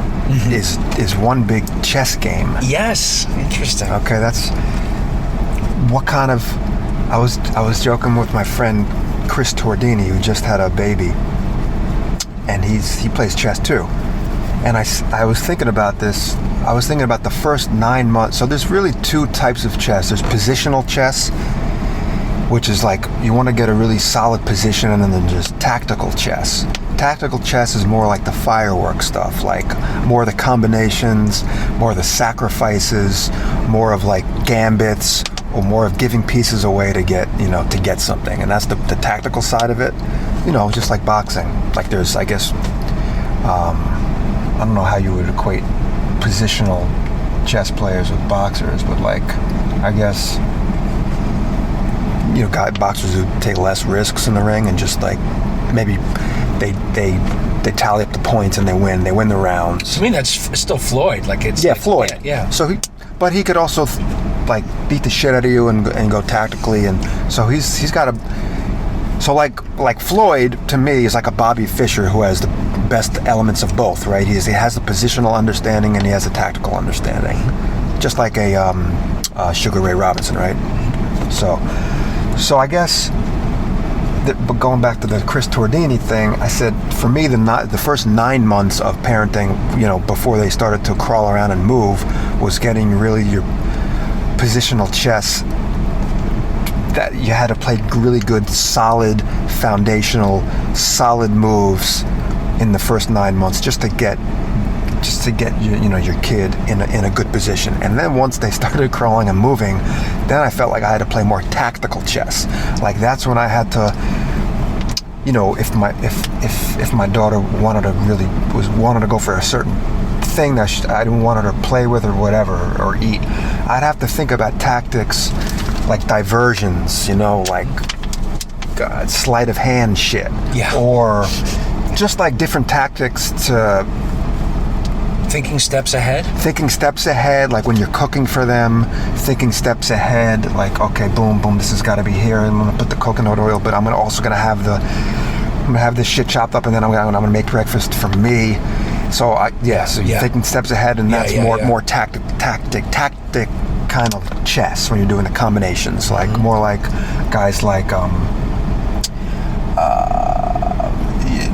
is one big chess game. Yes, interesting. Okay, that's what kind of. I was joking with my friend Chris Tordini, who just had a baby, and he plays chess too. And I was thinking about this. I was thinking about the first 9 months. So there's really two types of chess. There's positional chess, which is like you want to get a really solid position, and then there's tactical chess. Tactical chess is more like the firework stuff, like more of the combinations, more of the sacrifices, more of like gambits, or more of giving pieces away to get something. And that's the tactical side of it. Just like boxing. Like there's, I guess, I don't know how you would equate positional chess players with boxers, but like, I guess, boxers who take less risks in the ring and just like maybe they tally up the points and they win the rounds. I mean, that's still Floyd. Like it's Floyd. Yeah. So he could also like beat the shit out of you and go tactically, and so he's got a. So like Floyd to me is like a Bobby Fischer who has the best elements of both, right? He has the positional understanding and he has the tactical understanding, just like a Sugar Ray Robinson, right? So I guess. But going back to the Chris Tordini thing, I said for me the first 9 months of parenting, before they started to crawl around and move, was getting really your positional chess. That you had to play really good, solid, foundational, solid moves in the first 9 months just to get your kid in a good position. And then once they started crawling and moving, then I felt like I had to play more tactical chess. Like that's when I had to, if my daughter wanted to go for a certain thing that I didn't want her to play with or whatever or eat, I'd have to think about tactics like diversions, like sleight of hand shit, or just like different tactics to. Thinking steps ahead, like when you're cooking for them, thinking steps ahead, like, okay, boom, this has got to be here, I'm going to put the coconut oil, but I'm also going to have this shit chopped up, and then I'm going to make breakfast for me. So, you're thinking steps ahead, and that's more tactic kind of chess when you're doing the combinations, like more like guys like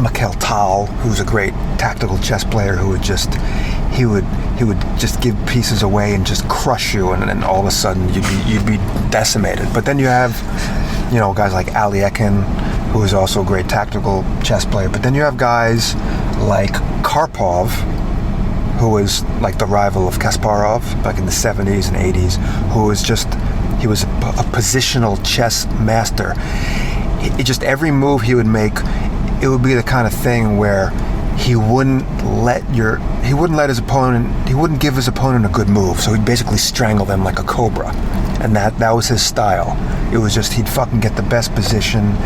Mikhail Tal, who's a great tactical chess player, who would just give pieces away and just crush you, and then all of a sudden you'd be decimated. But then you have guys like Ali Ekin, who is also a great tactical chess player. But then you have guys like Karpov, who was like the rival of Kasparov back in the 70s and 80s, he was a positional chess master. Just every move he would make, it would be the kind of thing where he wouldn't give his opponent a good move, so he'd basically strangle them like a cobra, and that was his style. It was just he'd fucking get the best position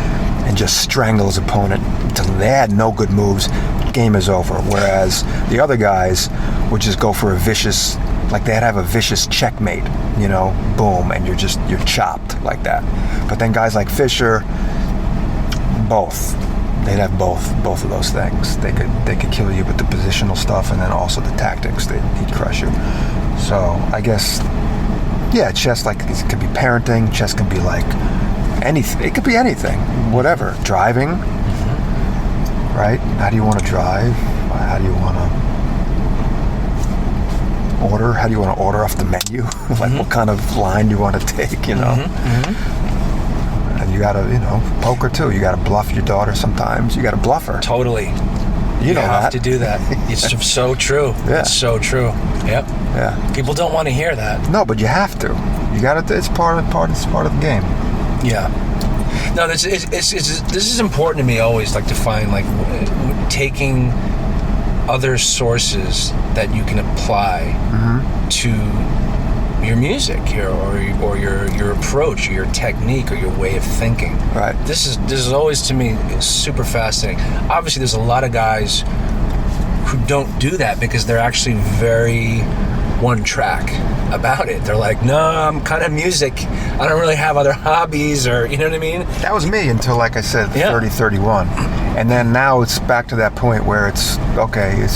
and just strangle his opponent until they had no good moves. Game is over. Whereas the other guys would just go for a vicious, like they'd have a vicious checkmate, boom, and you're chopped like that. But then guys like Fischer, both. They'd have both of those things. They could kill you with the positional stuff, and then also the tactics. He'd crush you. So I guess, chess, like it could be parenting. Chess can be like anything. It could be anything, whatever. Driving, right? How do you want to drive? How do you want to order? How do you want to order off the menu? Like what kind of line do you want to take? And you gotta, poker too. You gotta bluff your daughter sometimes. You gotta bluff her. Totally. You have to do that. It's so true. Yeah. It's so true. Yep. Yeah. People don't want to hear that. No, but you have to. You gotta. It's part of the game. Yeah. No, this is important to me always. Like to find like taking other sources that you can apply to your music or your approach or your technique or your way of thinking. Right. This is always to me super fascinating. Obviously there's a lot of guys who don't do that because they're actually very one track about it. They're like, no, I'm kind of music. I don't really have other hobbies, or you know what I mean? That was me until, like I said, 30, 31. And then now it's back to that point where it's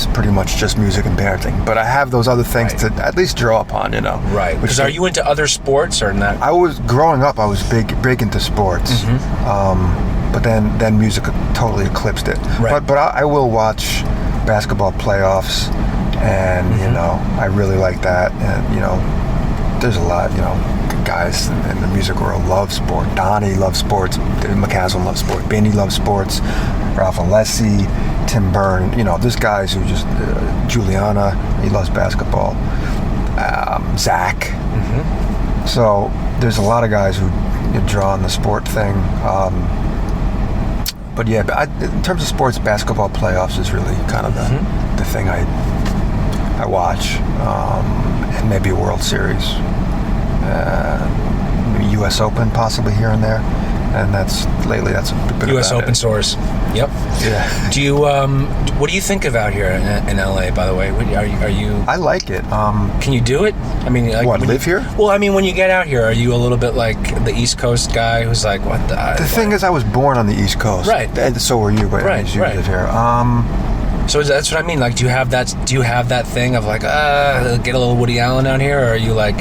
pretty much just music and parenting. But I have those other things to at least draw upon, Right. Because are you into other sports or not? Growing up, I was big into sports. But then music totally eclipsed it. Right. But I will watch basketball playoffs, and I really like that. And there's a lot, guys in the music world love sport. Donnie loves sports. David McCaslin loves sport. Benny loves sports. Ralph Alessi, Tim Byrne. There's guys who just Juliana. He loves basketball. Zach. So there's a lot of guys who draw on the sport thing. But in terms of sports, basketball playoffs is really kind of the thing I watch, and maybe a World Series, maybe U.S. Open possibly here and there, and that's a bit U.S. about Open it. Source. Yep. Yeah. Do you what do you think of out here in L.A.? By the way, are you? I like it. Can you do it? I mean, like, live here? Well, I mean, when you get out here, are you a little bit like the East Coast guy who's like, what the? The thing is, I was born on the East Coast, right? And so were you, but you live here. So that's what I mean. Like, do you have that thing of like, get a little Woody Allen out here, or are you like?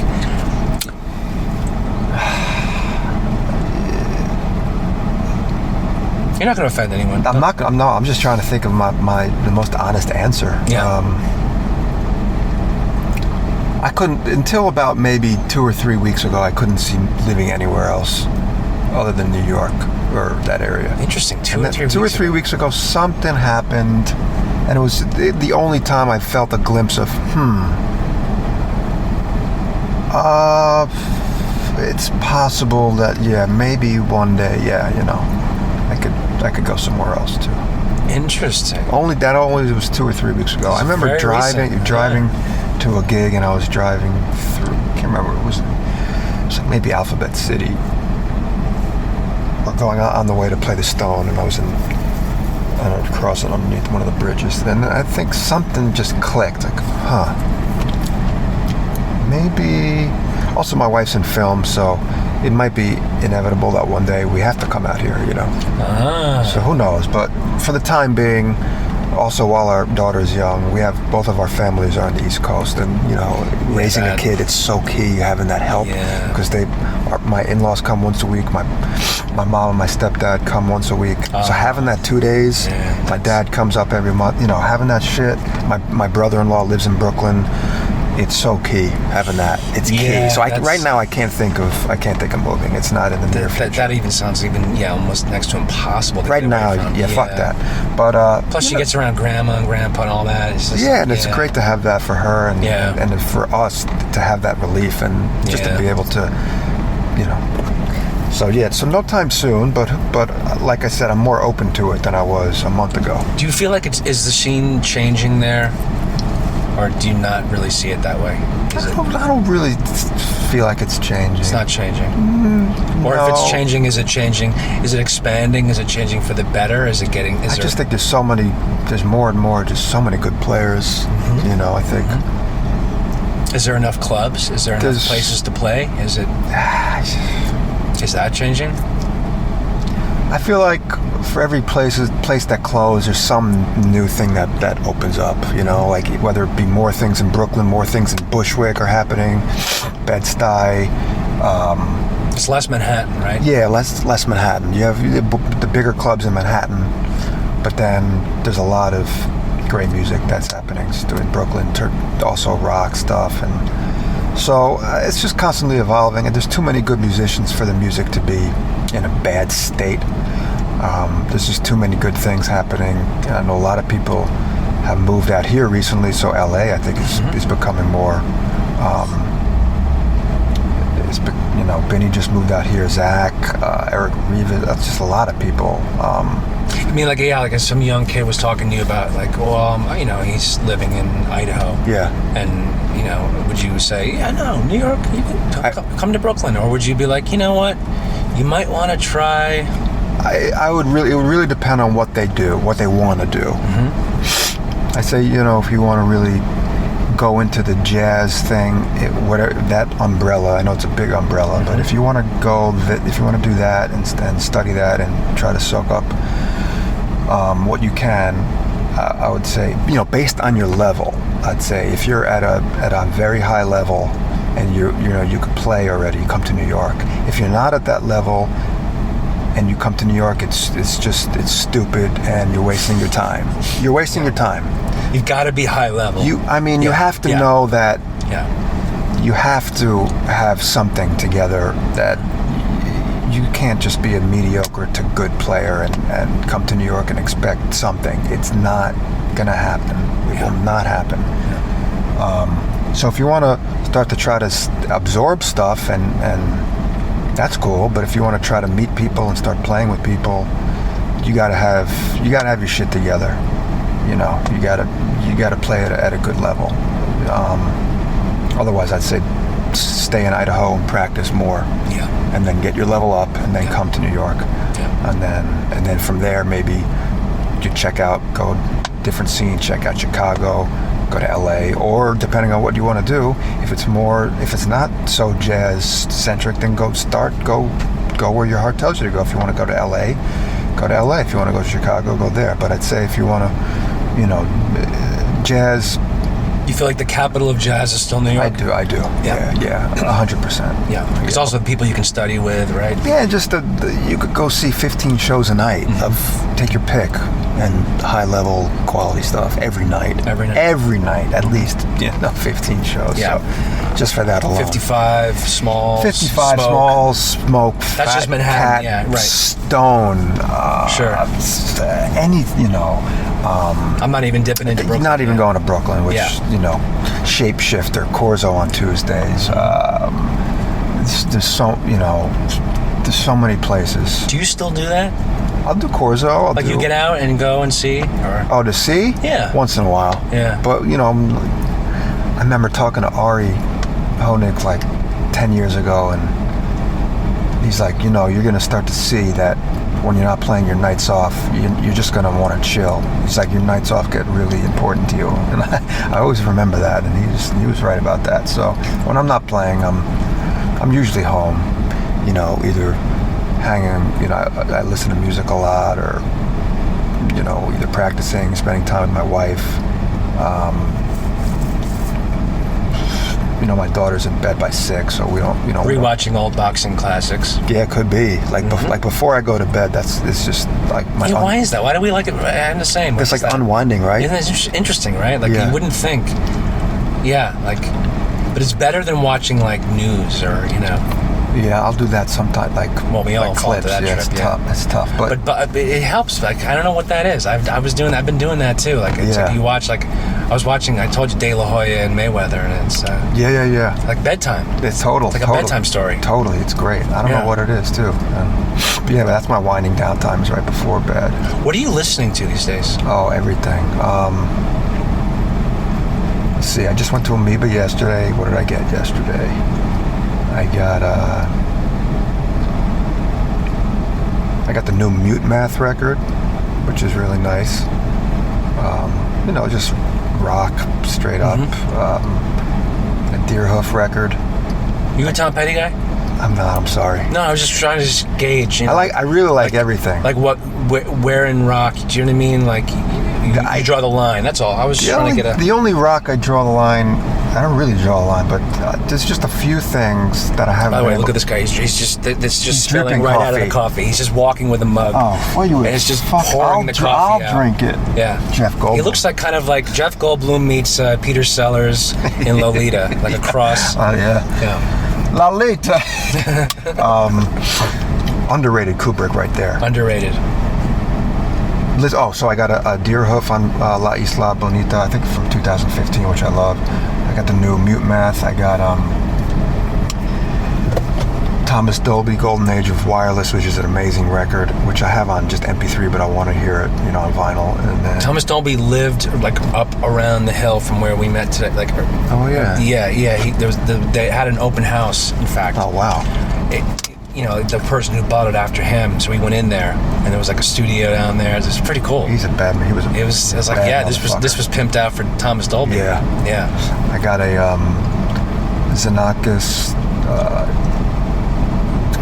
You're not going to offend anyone. I'm just trying to think of the most honest answer. Yeah. I couldn't, until about maybe 2 or 3 weeks ago, I couldn't see living anywhere else other than New York or that area. Interesting. 2 or 3 weeks ago, something happened, and it was the only time I felt a glimpse of, it's possible that, maybe one day, I could go somewhere else too. Interesting. Only was 2 or 3 weeks ago. I remember driving to a gig, and I was driving through. I can't remember. It was like maybe Alphabet City. We're going on the way to play the Stone, and I was crossing underneath one of the bridges. And I think something just clicked. Like, maybe. Also, my wife's in film, so it might be inevitable that one day we have to come out here, So who knows? But for the time being, also while our daughter's young, both of our families are on the East Coast, and raising a kid, it's so key having that help, because my in-laws come once a week, my mom and my stepdad come once a week, so having that 2 days, my dad comes up every month, having that shit. My brother-in-law lives in Brooklyn. It's so key having that. It's key. So right now I can't think of moving. It's not in the near future. That even sounds almost next to impossible. To right now, fuck that. But plus she gets around grandma and grandpa and all that. It's just, it's great to have that for her and for us to have that relief and just to be able to, So no time soon, but like I said, I'm more open to it than I was a month ago. Do you feel like is the scene changing there? Or do you not really see it that way? I don't really feel like it's changing. It's not changing? Or if it's changing, is it changing? Is it expanding? Is it changing for the better? Is it getting... I just think there's more and more, just so many good players, I think. Mm-hmm. Is there enough clubs? Is there enough places to play? Is that changing? I feel like for every place that closed, there's some new thing that opens up, like whether it be more things in Brooklyn, more things in Bushwick are happening, Bed-Stuy. It's less Manhattan, right? Yeah, less Manhattan. You have the bigger clubs in Manhattan, but then there's a lot of great music that's happening in Brooklyn, also rock stuff, and so it's just constantly evolving, and there's too many good musicians for the music to be in a bad state. There's just too many good things happening. I know a lot of people have moved out here recently, so LA I think is becoming more. Benny just moved out here. Zach, Eric Rivas. That's just a lot of people. I mean, like some young kid was talking to you about, he's living in Idaho. Yeah. And, would you say, no, New York, you can come to Brooklyn? Or would you be like, you know what, you might want to try... it would really depend on what they do, what they want to do. Mm-hmm. I say, if you want to really go into the jazz thing, whatever that umbrella, I know it's a big umbrella, but if you want to do that and study that and try to soak up what you can, I would say, based on your level, I'd say if you're at a very high level and you could play already, you come to New York. If you're not at that level and you come to New York, it's stupid and you're wasting your time. You're wasting your time. You've got to be high level. You have to know that you have to have something together, that you can't just be a mediocre to good player and come to New York and expect something. It's not going to happen. It will not happen. So if you want to start to try to absorb stuff and that's cool, but if you want to try to meet people and start playing with people, you gotta have your shit together. You gotta play it at a good level. Otherwise, I'd say stay in Idaho and practice more. Yeah. And then get your level up, and then come to New York. Yeah. And then from there, maybe you go different scene, check out Chicago, go to LA, or depending on what you want to do, if it's not so jazz centric, then go where your heart tells you to go. If you want to go to LA, go to LA. If you want to go to Chicago, go there. But I'd say if you want to, jazz. You feel like the capital of jazz is still New York? I do. Yeah, 100%. Yeah, it's also the people you can study with, right? Yeah, just you could go see 15 shows a night take your pick, and high-level quality stuff every night. Every night, at least 15 shows. Yeah. So just for that alone. 55 small. Smoke. That's just Manhattan. Cat, yeah, right. Stone. Sure. I'm not even dipping into Brooklyn. Not even going to Brooklyn, which Shapeshifter, Corzo on Tuesdays. There's so many places. Do you still do that? I'll do Corzo. You get out and go and see? Or? Oh, to see? Yeah. Once in a while. Yeah. But, I remember talking to Ari Honig like 10 years ago, and he's like, you're going to start to see that when you're not playing your nights off, you're just going to want to chill. He's like, your nights off get really important to you. And I always remember that, and he was right about that. So when I'm not playing, I'm usually home, either hanging, I listen to music a lot, or, either practicing, spending time with my wife. My daughter's in bed by 6, so we don't, Rewatching old boxing classics. Yeah, it could be. Like before I go to bed, it's just like my... why is that? Why do we like it? I'm the same. It's like unwinding, right? Isn't that interesting, right? You wouldn't think. Yeah, but it's better than watching, news or, Yeah, I'll do that sometime. We all fall into that trip. It's tough. But it helps. I don't know what that is. I've been doing that too. It's like you watch. I was watching. I told you De La Hoya and Mayweather, and it's yeah. Like bedtime. It's total. It's like a bedtime story. Totally, it's great. I don't know what it is too. But that's my winding down time is right before bed. What are you listening to these days? Oh, everything. Let's see. I just went to Amoeba yesterday. What did I get yesterday? I got the new Mute Math record, which is really nice. Just rock straight up. A Deerhoof record. You a Tom Petty guy? I'm not. I'm sorry. No, I was just trying to gauge. I really like everything. Where in rock? Do you know what I mean? You draw the line. That's all. I was just trying to get the only rock I draw the line. I don't really draw a line, but there's just a few things that I haven't. By the way, look at this guy. He's just spilling right out of the coffee. He's just walking with a mug. Oh, and it's just pouring the coffee I'll drink it. Yeah, Jeff Goldblum. He looks like like Jeff Goldblum meets Peter Sellers in Lolita, like a cross. Oh yeah. Lolita. Underrated Kubrick right there. Underrated. So I got a Deerhoof on La Isla Bonita, I think from 2015, which I love. I got the new Mute Math. I got Thomas Dolby, Golden Age of Wireless, which is an amazing record, which I have on just MP3, but I want to hear it, on vinyl. And then Thomas Dolby lived up around the hill from where we met today. Oh yeah. Yeah. They had an open house, in fact. Oh wow. The person who bought it after him, so we went in there, and there was a studio down there. It was pretty cool. He's a bad man. It was this was pimped out for Thomas Dolby. Yeah. I got a Xenakis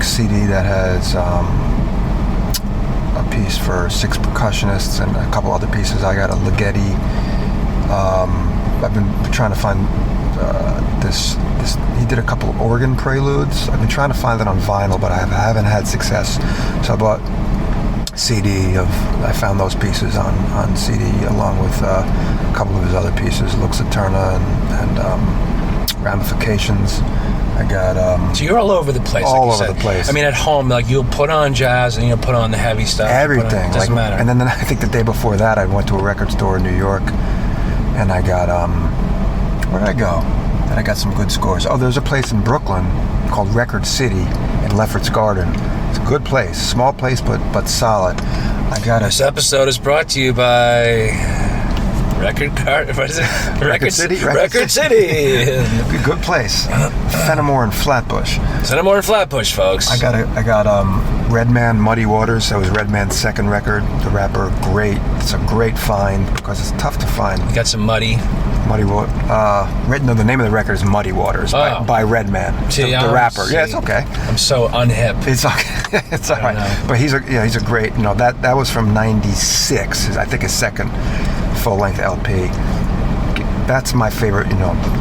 CD that has a piece for 6 percussionists and a couple other pieces. I got a Ligeti. I've been trying to find this. He did a couple of organ preludes. I've been trying to find that on vinyl, but I haven't had success. So I bought CD I found those pieces on CD along with a couple of his other pieces, Lux Eterna and Ramifications. I got so you're all over the place. All over the place. I mean, at home, you'll put on jazz and you'll put on the heavy stuff. Everything. It doesn't matter. And then I think the day before that, I went to a record store in New York, and I got where did I go? And I got some good scores. Oh, there's a place in Brooklyn called Record City in Lefferts Garden. It's a good place, small place, but solid. This episode is brought to you by What is it? Record City. Record City. Good place. Fenimore and Flatbush. Fenimore and Flatbush, folks. I got Redman, Muddy Waters. That was Redman's second record. The rapper, great. It's a great find because it's tough to find. You got some Muddy Water. No, the name of the record is Muddy Waters by Redman. See, the rapper. Yeah, it's okay. I'm so unhip. It's okay. It's all right. But he's a great. That was from '96. I think his second full-length LP. That's my favorite. I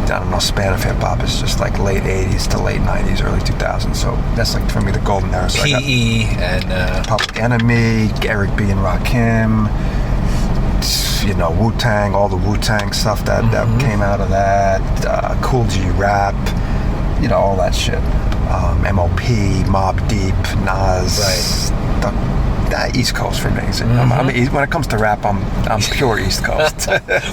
don't know, span of hip hop. It's just like late '80s to late '90s, early 2000s. So that's like for me the golden era. So P.E. and Public Enemy, Eric B. and Rakim. Wu-Tang, all the Wu-Tang stuff that came out of that. Cool G Rap, all that shit. M.O.P., Mobb Deep, Nas. Right. East Coast for me. When it comes to rap, I'm pure East Coast.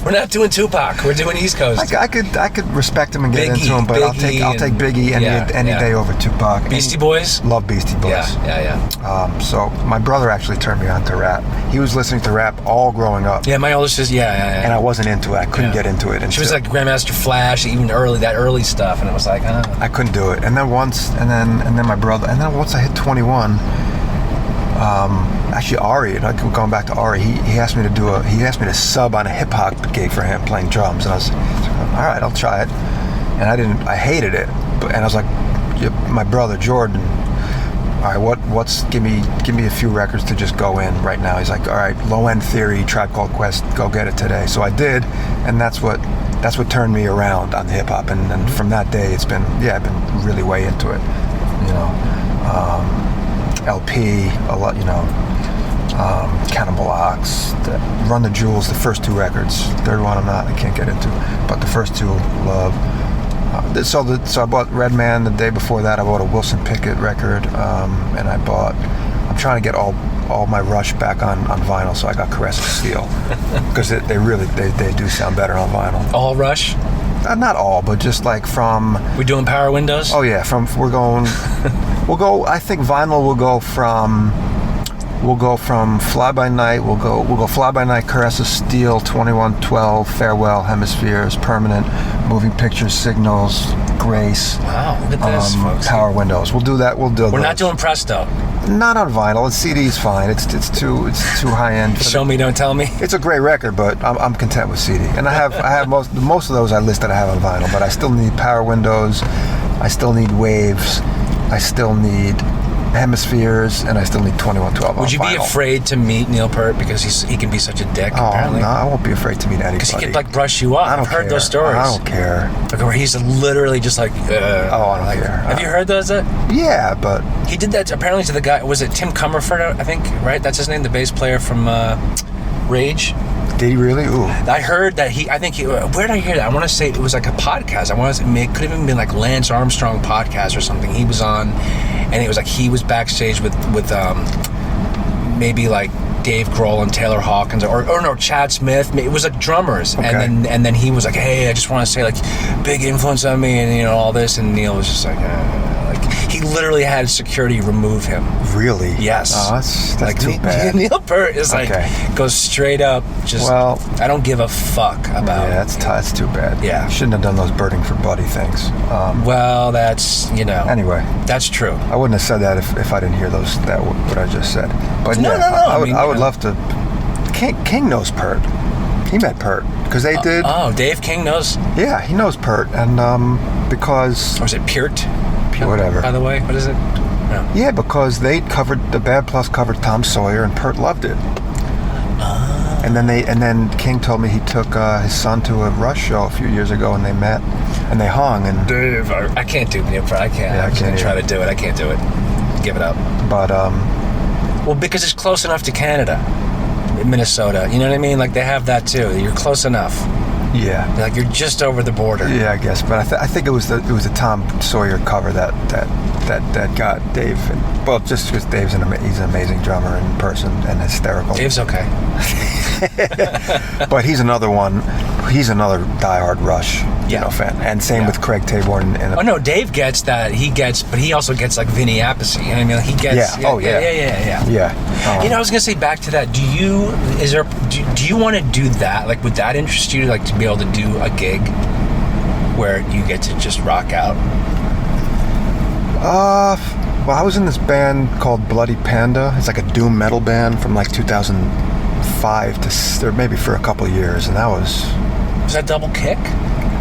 We're not doing Tupac. We're doing East Coast. I could respect him and get Biggie, into him, but I'll take Biggie any day over Tupac. Beastie Boys? Love Beastie Boys. Yeah. So my brother actually turned me on to rap. He was listening to rap all growing up. Yeah, my oldest is And I wasn't into it. I couldn't get into it. She was like Grandmaster Flash, even that early stuff, and it was like, I couldn't do it. And then once my brother, and then once I hit 21. Actually, Ari, going back to Ari, he asked me to sub on a hip hop gig for him playing drums, and I was like, all right, I'll try it. And I hated it, and I was like, my brother Jordan, all right, give me a few records to just go in right now. He's like, all right, Low End Theory, Tribe Called Quest, go get it today. So I did, and that's what turned me around on hip hop, and from that day I've been really way into it, LP, a lot, Cannibal Ox, Run the Jewels, the first two records. Third one I can't get into, but the first two, love. So I bought Redman. The day before that, I bought a Wilson Pickett record, and I'm trying to get all my Rush back on vinyl, so I got Caress of Steel, because they do sound better on vinyl. All Rush? Not all, but just like from... We're doing Power Windows? Oh yeah, I think vinyl will go from Fly By Night, we'll go Fly By Night, Caress of Steel, 2112, Farewell, Hemispheres, Permanent, Moving Pictures, Signals, Grace. Wow, look at this, folks. Power Windows. We'll do that. We're not doing Presto. Not on vinyl. The CD is fine. It's too high end. Show Me, Don't Tell Me. It's a great record, but I'm content with CD. And I have most of those I listed I have on vinyl, but I still need Power Windows. I still need Waves. I still need Hemispheres, and I still need 2112. Would you be afraid to meet Neil Peart because he can be such a dick? Oh, apparently? No, I won't be afraid to meet anybody. Because he could brush you off. I've heard those stories. I don't care. Like where he's literally just like. I don't care. Have you heard those? Yeah, but he did that apparently to the guy. Was it Tim Comerford? I think, right? That's his name, the bass player from Rage. Did he really? Ooh. I heard that where did I hear that? I want to say it was like a podcast. It could have even been like Lance Armstrong podcast or something he was on, and it was like he was backstage with maybe like Dave Grohl and Taylor Hawkins or no, Chad Smith. It was like drummers. Okay. And then he was like, hey, I just want to say like big influence on me and all this, and Neil was just like he literally had security remove him. Really? Yes. Oh, that's like too bad. Neil Peart is goes straight up. I don't give a fuck about. Yeah, that's too bad. Yeah, shouldn't have done those Birding for Buddy things. That's Anyway, that's true. I wouldn't have said that if I didn't hear what I just said. But no. I would love to. King knows Peart. He met Peart because they did. Oh, Dave King knows. Yeah, he knows Peart, and because. Or is it Peart? Whatever. By the way, what is it? No. Yeah, because the Bad Plus covered Tom Sawyer, and Peart loved it. And then King told me he took his son to a Rush show a few years ago, and they met, and they hung. And Dave, I can't do Neil Peart. I can't. Yeah, I'm just gonna try to do it. I can't do it. Give it up. But well, because it's close enough to Canada, Minnesota. You know what I mean? Like they have that too. You're close enough. Yeah, like you're just over the border. Yeah, I guess, but I think it was the Tom Sawyer cover that got Dave. Well, just because he's an amazing drummer in person and hysterical. Dave's okay. But he's another one he's another diehard Rush, fan. And same with Craig Tabor. Oh no, Dave gets that. But he also gets like Vinny Appice. You know what I mean? He gets. Yeah. Yeah. I was gonna say back to that. Do you want to do that? Like, would that interest you? Like, to be able to do a gig where you get to just rock out? Well, I was in this band called Bloody Panda. It's like a doom metal band from like 2005 or maybe for a couple of years, and that was. Was that double kick?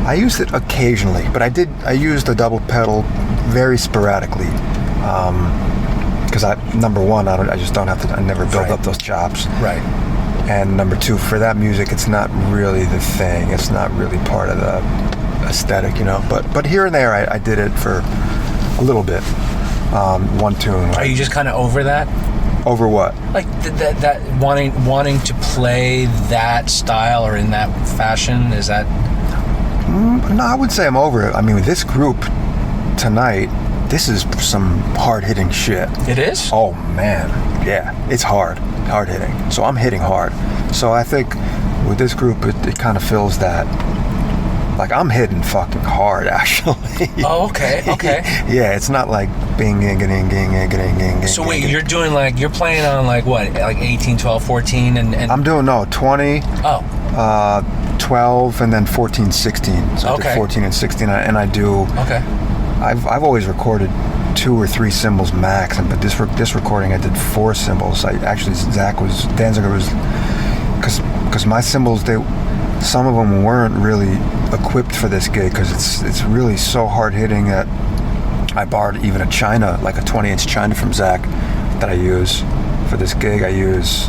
I used it occasionally, but I used a double pedal very sporadically, because number one, I just don't have to. I never build up those chops. Right. And number two, for that music, it's not really the thing. It's not really part of the aesthetic, But here and there, I did it for a little bit. One tune. Are you just kind of over that? Over what? Like that wanting to play that style or in that fashion? Is that? No, I wouldn't say I'm over it. I mean, with this group tonight, this is some hard-hitting shit. It is? Oh, man. Yeah, it's hard-hitting. So I'm hitting hard. So I think with this group, it kind of fills that. Like, I'm hitting fucking hard, actually. Oh, okay. Yeah, it's not like bing, ging. So wait, you're doing you're playing on what? Like 18, 12, 14 and I'm doing, 20. Oh. 12 and then 14, 16. So I did 14 and 16, and I do. Okay. I've always recorded 2 or 3 cymbals max, but this recording I did 4 cymbals. Danziger was, because my cymbals, some of them weren't really equipped for this gig, because it's really so hard hitting that I borrowed even a China, like a 20-inch China from Zach, that I use for this gig. I use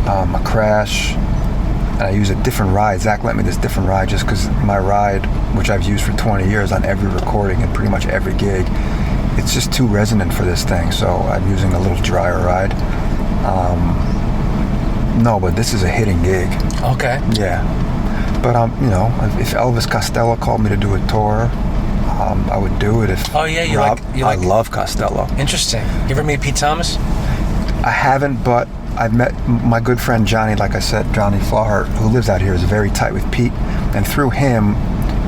a Crash. And I use a different ride. Zach lent me this different ride just because my ride, which I've used for 20 years on every recording and pretty much every gig, it's just too resonant for this thing. So I'm using a little drier ride. No, but this is a hitting gig. Okay. Yeah. But, if Elvis Costello called me to do a tour, I would do it. I love Costello. Interesting. You ever meet Pete Thomas? I haven't, but I've met my good friend Johnny, like I said, Johnny Flahart, who lives out here, is very tight with Pete, and through him,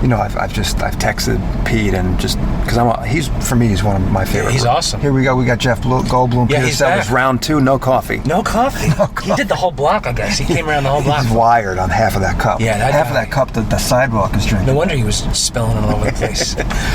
I've texted Pete, and just because he's one of my favorite. He's awesome. Here we go. We got Jeff Goldblum. Yeah, Peter Sellers, round 2, no coffee. No coffee. He did the whole block, I guess. He came around the whole block. He's wired on half of that cup. Yeah, half of that cup the sidewalk is drinking. No wonder he was spilling all over the place.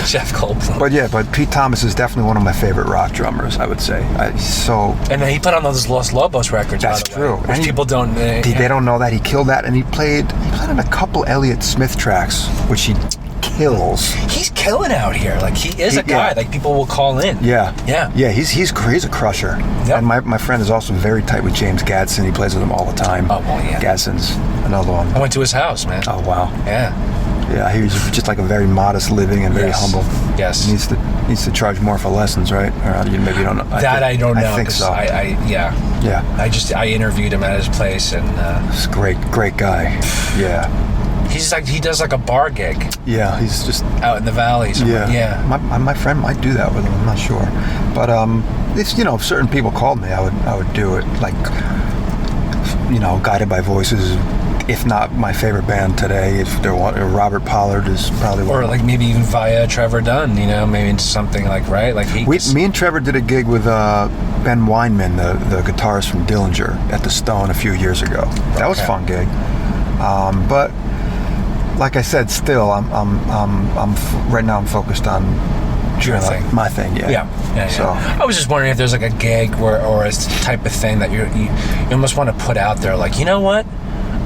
Jeff Goldblum. But Pete Thomas is definitely one of my favorite rock drummers, I would say. And then he put on those Los Lobos records. That's true. Which people don't. They don't know that he killed that, and he played on a couple Elliott Smith tracks, which he kills. He's killing out here. Like, he is a guy. Like, people will call in. Yeah. He's a crusher. Yep. And my friend is also very tight with James Gadsden. He plays with him all the time. Oh, well, yeah. Gadsden's another one. I went to his house, man. Oh, wow. Yeah. Yeah, he was just like a very modest living and very humble. Yes. He needs to charge more for lessons, right? Or maybe you don't know. I don't know. I think so. Yeah. I interviewed him at his place, and he's a great guy. Yeah. He does like a bar gig. Yeah, he's just out in the valley somewhere. Yeah. My friend might do that with him. I'm not sure, but if if certain people called me, I would do it. Like, Guided by Voices, if not my favorite band today. If there Robert Pollard is probably one. Or like maybe even via Trevor Dunn. Maybe into something like me and Trevor did a gig with Ben Weinman, the guitarist from Dillinger, at the Stone a few years ago. That was a fun gig, but. Like I said, still, I'm right now. I'm focused on your thing, my thing. Yeah. So I was just wondering if there's like a gig or a type of thing that you almost want to put out there. Like, you know what,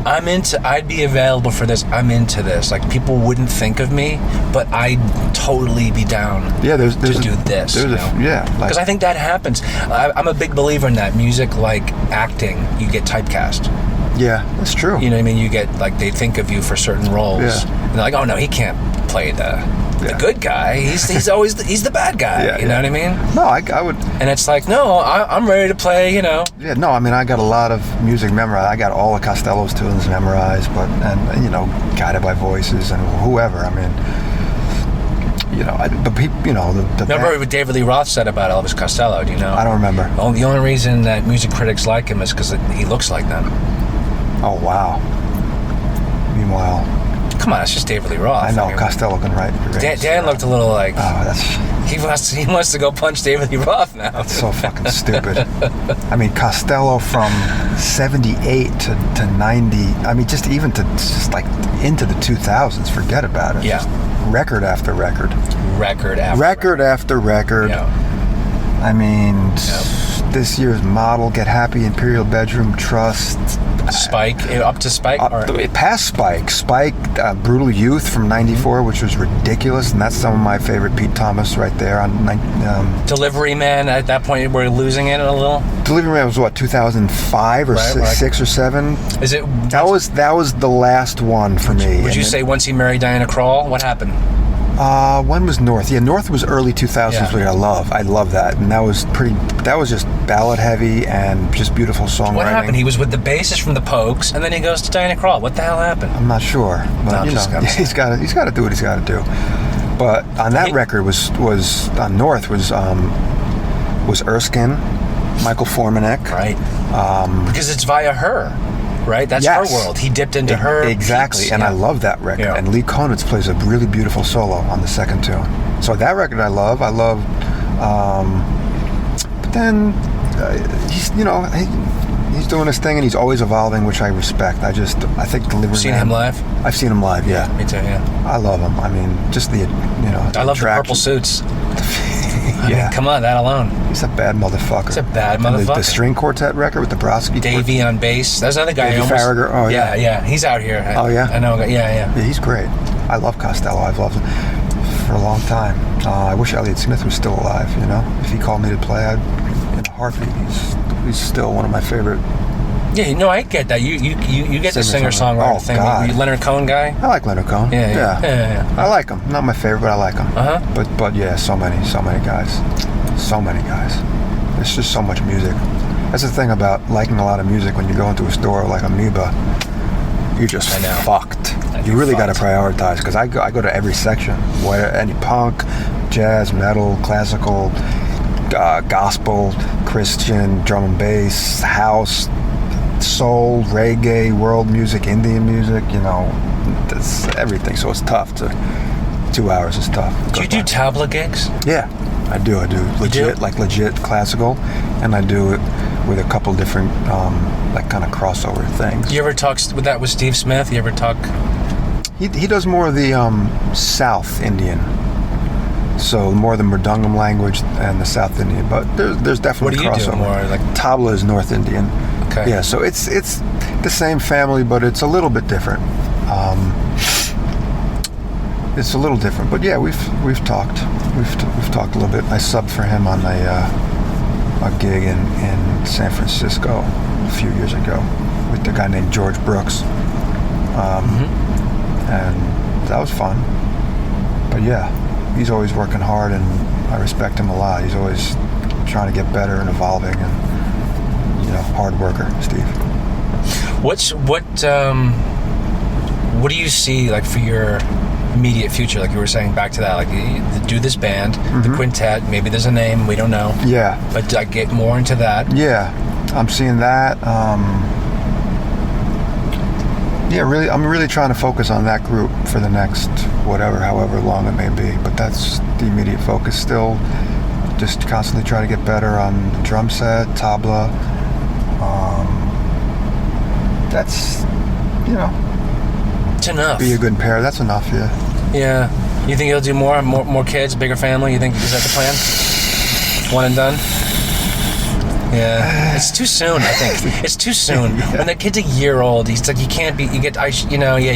I'd be available for this. I'm into this. Like, people wouldn't think of me, but I'd totally be down. Yeah, to do this. Because I think that happens. I'm a big believer in that. Music, like acting, you get typecast. Yeah, that's true. You know what I mean? You get, like, they think of you for certain roles. Yeah. And they're like, oh, no, he can't play the good guy. He's always the bad guy. You know what I mean? No, I would. And it's like, no, I'm ready to play, Yeah, no, I mean, I got a lot of music memorized. I got all of Costello's tunes memorized, and Guided by Voices and whoever. I mean, but people, remember what David Lee Roth said about Elvis Costello? Do you know? I don't remember. The only reason that music critics like him is because he looks like them. Oh, wow. Meanwhile, Come on, it's just David Lee Roth. I know, Costello can write. Dan looked a little like... Oh, that's... He wants to go punch David Lee Roth now. That's so fucking stupid. I mean, Costello from 78 to 90, I mean, just even to just like into the 2000s, forget about it. Yeah. Just record after record. Record after record. Yeah. I mean, this year's Model, Get Happy, Imperial Bedroom, Trust. Spike, up to Spike? Past Spike, Brutal Youth from 94, which was ridiculous, and that's some of my favorite Pete Thomas right there. Delivery Man, at that point, we're losing it a little? Delivery Man was what, 2005 or 6 or 7? Is it? That was the last one for me. Would you say Once He Married Diana Krall? What happened? When was North? Yeah, North was early 2000s, which I love that. And that was just ballad heavy and just beautiful songwriting. What happened? He was with the bassist from the Pokes, and then he goes to Diana Krall. What the hell happened? I'm not sure. But, he's got to do what he's got to do. But on that record was on North was Erskine, Michael Formanek. Right. Because it's via her. Right? That's her world. He dipped into her. Exactly. peaks. And I love that record. Yeah. And Lee Konitz plays a really beautiful solo on the second tune. So that record I love. But then he's doing his thing and he's always evolving, which I respect. I think Delivery Man. Seen him live? I've seen him live, yeah. Me too, yeah. I love him. I mean, just I love the purple suits. I mean, come on, that alone. He's a bad motherfucker. He's a bad motherfucker. The string quartet record with the Brodsky. Davey on bass. There's another guy. Davey Farragher. Oh, yeah. He's out here. Oh, yeah? I know. Yeah. Yeah, he's great. I love Costello. I've loved him for a long time. I wish Elliott Smith was still alive, If he called me to play, in a heartbeat. He's still one of my favorite. Yeah, I get that. You get the singer-songwriter thing. God. You Leonard Cohen guy? I like Leonard Cohen. Yeah. I like him. Not my favorite, but I like him. But yeah, so many guys. So many guys. There's just so much music. That's the thing about liking a lot of music. When you go into a store like Amoeba, you're just fucked. You really got to prioritize, because I go to every section. Any punk, jazz, metal, classical, gospel, Christian, drum and bass, house, soul, reggae, world music, Indian music, that's everything. So it's tough. 2 hours is tough. Do you do tabla gigs? Yeah, I do legit classical, and I do it with a couple different kind of crossover things. You ever talk with Steve Smith? You ever talk? He does more of the South Indian, so more the Mridangam language and the South Indian. But there's definitely crossover. What do you do more like? Tabla is North Indian. Okay. Yeah, so it's the same family, but it's a little bit different. It's a little different, but yeah, we've talked. We've talked a little bit. I subbed for him on a gig in San Francisco a few years ago with a guy named George Brooks, and that was fun. But yeah, he's always working hard, and I respect him a lot. He's always trying to get better and evolving, and hard worker, Steve. What do you see like for your immediate future? Like you were saying, back to that, like you do this band, the quintet, maybe there's a name, we don't know. Yeah. But I get more into that. Yeah, I'm seeing that. Really, I'm really trying to focus on that group for the next however long it may be. But that's the immediate focus still. Just constantly try to get better on the drum set, tabla. That's, it's enough. Be a good pair. That's enough, yeah. Yeah. You think you'll do more kids, bigger family? You think, is that the plan? One and done? Yeah. It's too soon, I think. It's too soon. Yeah. When the kid's a year old, he's like, you can't be, you're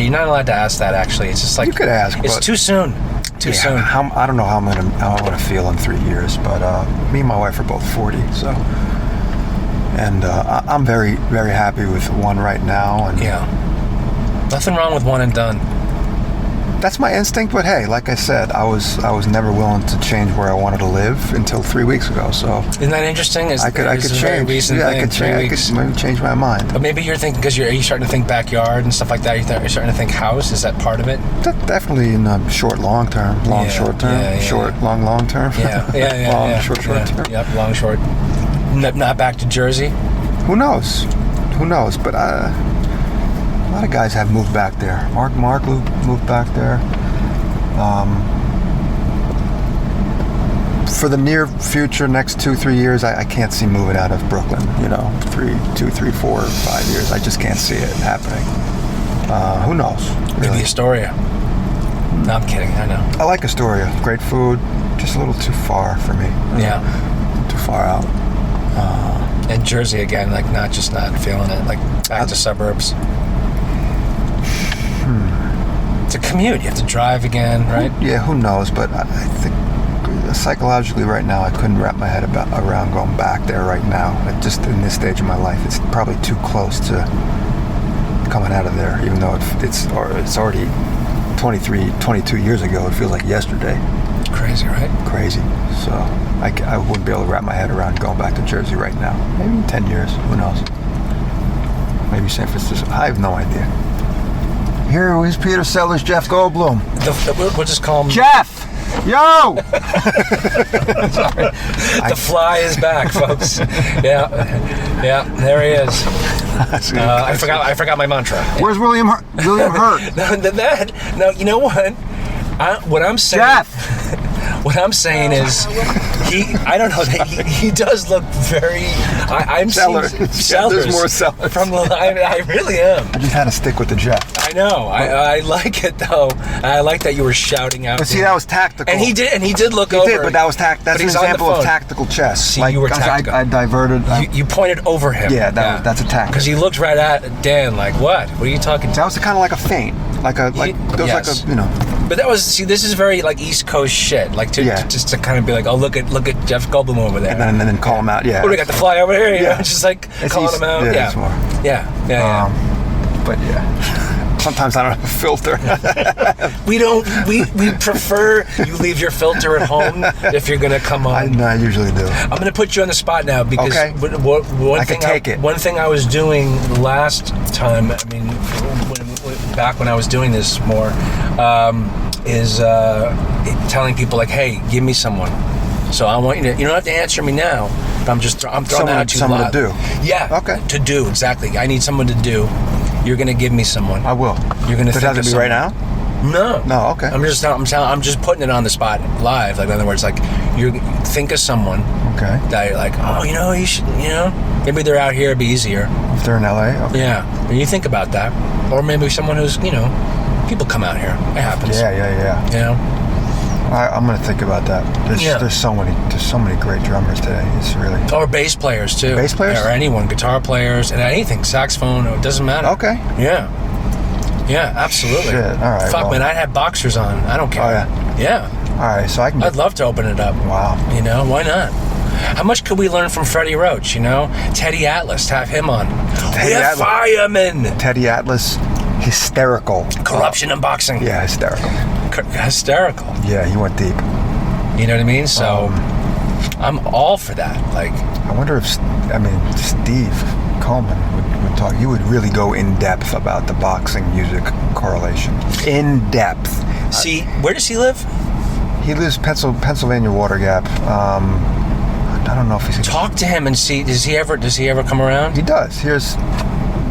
not allowed to ask that, actually. It's just like, you could ask, it's too soon. Too soon. I don't know how I'm going to feel in 3 years, but me and my wife are both 40, so. And I'm very, very happy with one right now. And yeah. Nothing wrong with one and done. That's my instinct, but hey, like I said, I was never willing to change where I wanted to live until 3 weeks ago. So isn't that interesting? I could change. Yeah, I could maybe change my mind. But maybe you're thinking, because are you starting to think backyard and stuff like that? You're starting to think house. Is that part of it? Definitely in the short, long term, short term, short, long term. Yeah. Long, short term. Yep, long, short. Not back to Jersey. Who knows? But A lot of guys have moved back there. Mark moved back there. For the near future, next 2-3 years, I can't see moving out of Brooklyn. 2, 3, 4, 5 years. I just can't see it happening. Who knows? Really. Maybe Astoria. No, I'm kidding. I know. I like Astoria. Great food. Just a little too far for me. Yeah. Too far out. And Jersey again, like not feeling it. Like back to suburbs. It's a commute. You have to drive again, right? Yeah. Who knows? But I think psychologically, right now, I couldn't wrap my head around going back there right now. Just in this stage of my life, it's probably too close to coming out of there. Even though it's already 22 years ago. It feels like yesterday. Crazy, right? Crazy. So I wouldn't be able to wrap my head around going back to Jersey right now. Maybe in 10 years. Who knows? Maybe San Francisco. I have no idea. Here is Peter Sellers, Jeff Goldblum. We'll just call him Jeff. Yo! Sorry. The fly is back, folks. Yeah, there he is. I forgot my mantra. Where's William Hurt? No, you know what? What I'm saying. Jeff. What I'm saying is, I don't know. He does look very. I'm Sellers. Sellers. There's more Sellers. I really am. I just had to stick with the Jeff. I know. I like it though. I like that you were shouting out. But see, that was tactical. And he did look over. He did, but that was that's an example of tactical chess. See, you were tactical. I diverted. You pointed over him. Yeah, that's a tactic. Because he looked right at Dan like, what? What are you talking to? That was kind of like a feint. Yes. But that was, this is very like East Coast shit. Like just to kind of be like, oh, look at Jeff Goldblum over there. And then call him out, yeah. What do we got, the fly over here? You know, just like calling him out. Yeah. It's more. Yeah. But yeah. Sometimes I don't have a filter. We prefer you leave your filter at home if you're going to come on. I usually do. I'm going to put you on the spot now because one thing I was doing last time, I mean, back when I was doing this more, is telling people like, hey, give me someone. So I want you to, you don't have to answer me now, but I'm throwing that out to you. Someone to do. Yeah. Okay. To do, exactly. I need someone to do. You're going to give me someone. I will. You're going to think of someone. Does it have to be right now? No, okay. I'm just putting it on the spot live. Like, in other words, like, you think of someone. Okay. That you're like, oh, you should, maybe they're out here, it'd be easier. If they're in LA? Okay. Yeah. And you think about that. Or maybe someone who's, people come out here. It happens. Yeah. I'm going to think about that. There's so many great drummers today. It's really. Or bass players, too. Bass players? Or anyone. Guitar players. And anything. Saxophone. It doesn't matter. Okay. Yeah, absolutely. Shit. All right. Fuck, man, I'd have boxers on. I don't care. Oh, yeah? Yeah. All right, so I can. I'd love to open it up. Wow. Why not? How much could we learn from Freddie Roach, Teddy Atlas, have him on. We have firemen. Teddy Atlas, hysterical. Corruption in boxing. Yeah, hysterical. Hysterical. Yeah, he went deep. You know what I mean? So, I'm all for that. Like, I wonder if, Steve Coleman would talk. He would really go in depth about the boxing music correlation. In depth. See, where does he live? He lives Pennsylvania Water Gap. I don't know if he's talk to him and see. Does he ever come around? He does. Here's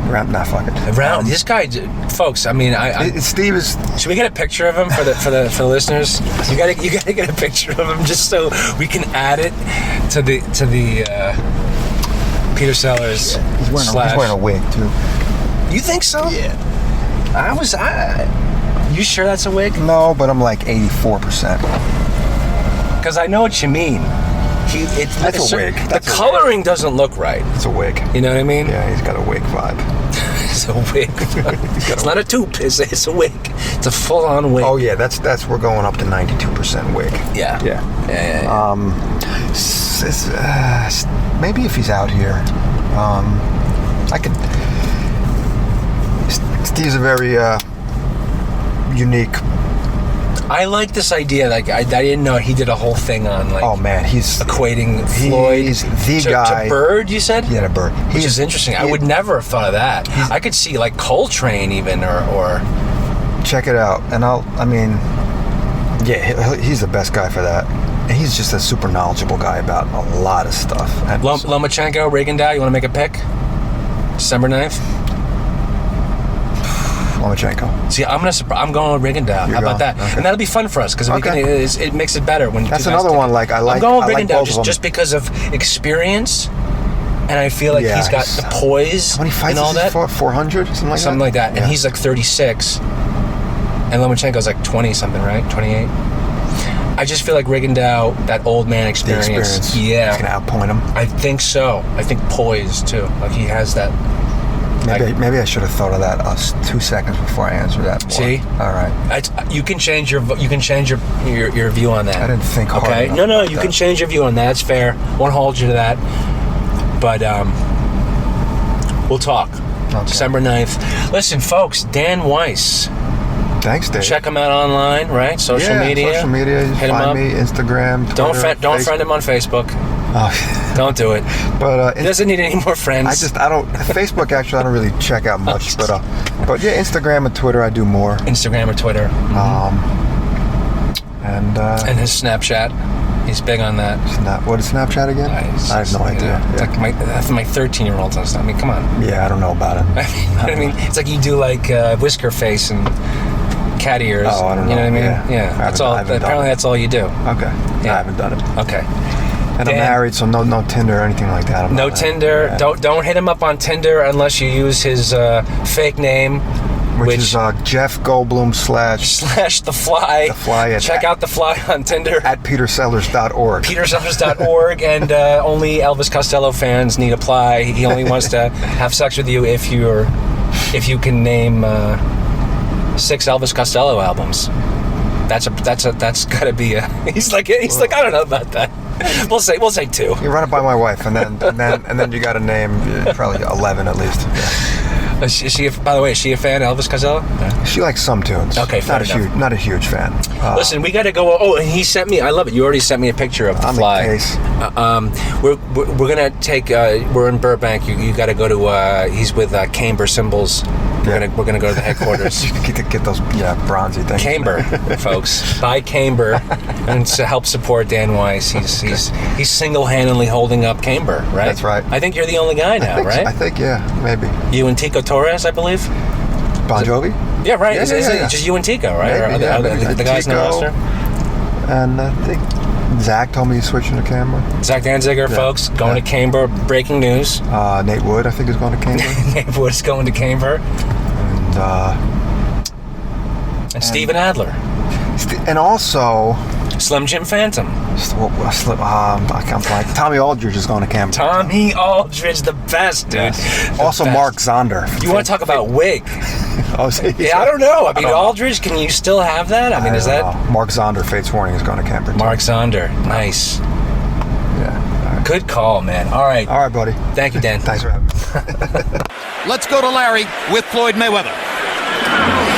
around. Nah, fuck it. Around this guy, folks. Steve is. Should we get a picture of him for the listeners? You gotta get a picture of him just so we can add it to the Peter Sellers. Yeah, he's wearing a wig too. You think so? Yeah. You sure that's a wig? No, but I'm like 84%. Because I know what you mean. That's a wig. The coloring doesn't look right. It's a wig. You know what I mean? Yeah, he's got a wig vibe. It's a wig. It's not a tube. It's a wig. It's a full-on wig. Oh yeah, that's we're going up to 92% wig. Yeah. Maybe if he's out here, I could. Steve's a very unique. I like this idea. Like I didn't know he did a whole thing on like. Oh man, he's equating Floyd. He's the guy. To Bird, you said? Yeah, to Bird. Which is interesting. I would never have thought of that. I could see like Coltrane even, or. Check it out, and he's the best guy for that. And he's just a super knowledgeable guy about a lot of stuff. Lomachenko, Reagan Dow. You want to make a pick? December 9th? Lomachenko. See, I'm going with Rigondeaux. How about that? Okay. And that'll be fun for us because it makes it better when. That's another one. Like I like. I'm going with I like Rigondeaux just because of experience, and I feel like he's got the poise how many fights and all has he that. fought? 400, something like that. And he's like 36, and Lomachenko's like 20 something, right? 28. I just feel like Rigondeaux, that old man experience. Yeah, he's gonna outpoint him. I think so. I think poise too. Like he has that. Maybe I should have thought of that 2 seconds before I answered that. More. See, all right. You can change your view on that. I didn't think hard enough. No, you can change your view on that. That's fair. Won't hold you to that. But we'll talk. Okay. December 9th. Listen, folks, Dan Weiss. Thanks, Dave. Check him out online, right? Social media. Social media. Hit find him up. Me, Instagram, Twitter, don't friend him on Facebook. Oh. Don't do it. But he doesn't need any more friends. I don't. Facebook actually, I don't really check out much. But yeah, Instagram and Twitter, I do more. Instagram or Twitter. And his Snapchat. He's big on that. What is Snapchat again? I have no idea. That's my 13-year-old's on Snapchat. I mean, come on. Yeah, I don't know about it. I mean, it's like you do like whisker face and cat ears. Oh, I don't know. You know what I mean? Yeah. That's all. Apparently, that's all you do. Okay. Yeah. I haven't done it. Okay. And I'm married, so no Tinder or anything like that. No Tinder. Yeah. Don't hit him up on Tinder unless you use his fake name. Which is Jeff Goldblum / The Fly. The Fly. Check out The Fly on Tinder. At petersellers.org. petersellers.org. And only Elvis Costello fans need apply. He only wants to have sex with you if you can name 6 Elvis Costello albums. That's gotta be a. He's like I don't know about that. We'll say 2. You run it by my wife, and then you got to name probably 11 at least. Yeah. Is she, by the way, is she a fan of Elvis Costello? Yeah. She likes some tunes. Okay, not a huge fan. Listen, we got to go. Oh, and he sent me. I love it. You already sent me a picture of The Fly. We're gonna take. We're in Burbank. You got to go to. He's with Camber Cymbals. We're gonna go to the headquarters. get those bronzy things. Camber, folks. Buy Camber and to help support Dan Weiss. He's single-handedly holding up Camber, right? That's right. I think you're the only guy now, right? I think maybe. You and Tico Torres, I believe. Bon Jovi? Yeah, right. Yeah, is it just you and Tico, right? Maybe, or the guys in the roster? And I think Zach told me he's switching to Camber. Zach Danziger, folks, going to Camber. Breaking news. Nate Wood, I think, is going to Camber. Nate Wood's going to Camber. And Steven Adler. And also... Slim Jim Phantom. I'm like Tommy Aldridge is going to Camber. Tommy Aldridge, the best, dude. Yes. Also, best. Mark Zonder. You want to talk about wig? I don't know. I mean, Aldridge, can you still have that? I mean, is that... Mark Zonder, Fates Warning, is going to Camber. Mark Zonder. Nice. Yeah. Right. Good call, man. All right, buddy. Thank you, Dan. Thanks for having me. Let's go to Larry with Floyd Mayweather.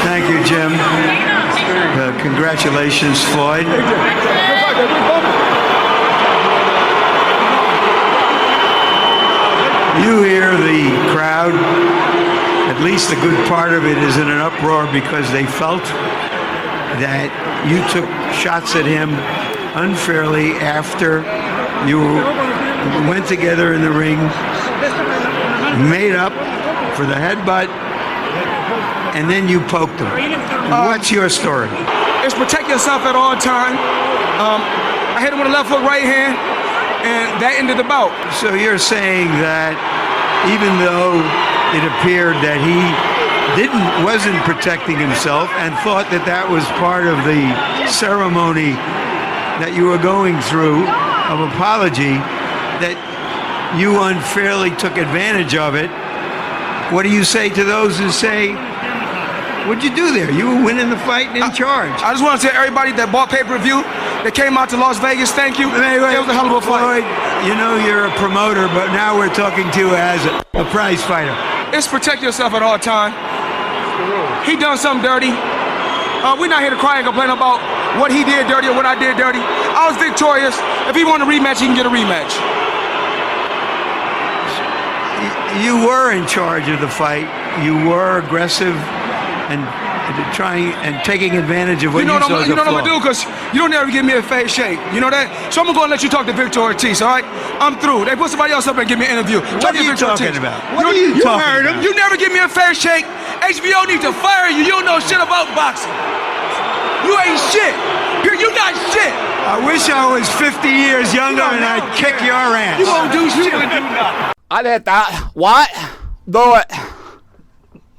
Thank you, Jim. Congratulations, Floyd. You hear the crowd, at least a good part of it is in an uproar because they felt that you took shots at him unfairly after you went together in the ring, made up for the headbutt, and then you poked him. What's your story? It's protect yourself at all time. I hit him with a left hook right hand, and that ended the bout. So you're saying that even though it appeared that he wasn't protecting himself and thought that was part of the ceremony that you were going through of apology, that you unfairly took advantage of it. What do you say to those who say, what'd you do there? You were winning the fight and in charge. I just want to tell everybody that bought pay-per-view, that came out to Las Vegas, thank you. It was a hell of a fight. Floyd, you know you're a promoter, but now we're talking to you as a prize fighter. It's protect yourself at all time. He done something dirty. We're not here to cry and complain about what he did dirty or what I did dirty. I was victorious. If he want a rematch, he can get a rematch. You were in charge of the fight. You were aggressive and trying and taking advantage of what you saw as a flaw. You know what I'm going to do? Because you don't ever give me a fair shake. You know that? So I'm going to go and let you talk to Victor Ortiz, all right? I'm through. They put somebody else up and give me an interview. What are you talking about? What are you talking about? You never give me a fair shake, HBO needs to fire you. You don't know shit about boxing. You ain't shit. You not shit. I wish I was 50 years younger and I'd kick your ass. You won't do shit. You wouldn't do nothing. I did that. What? Do it.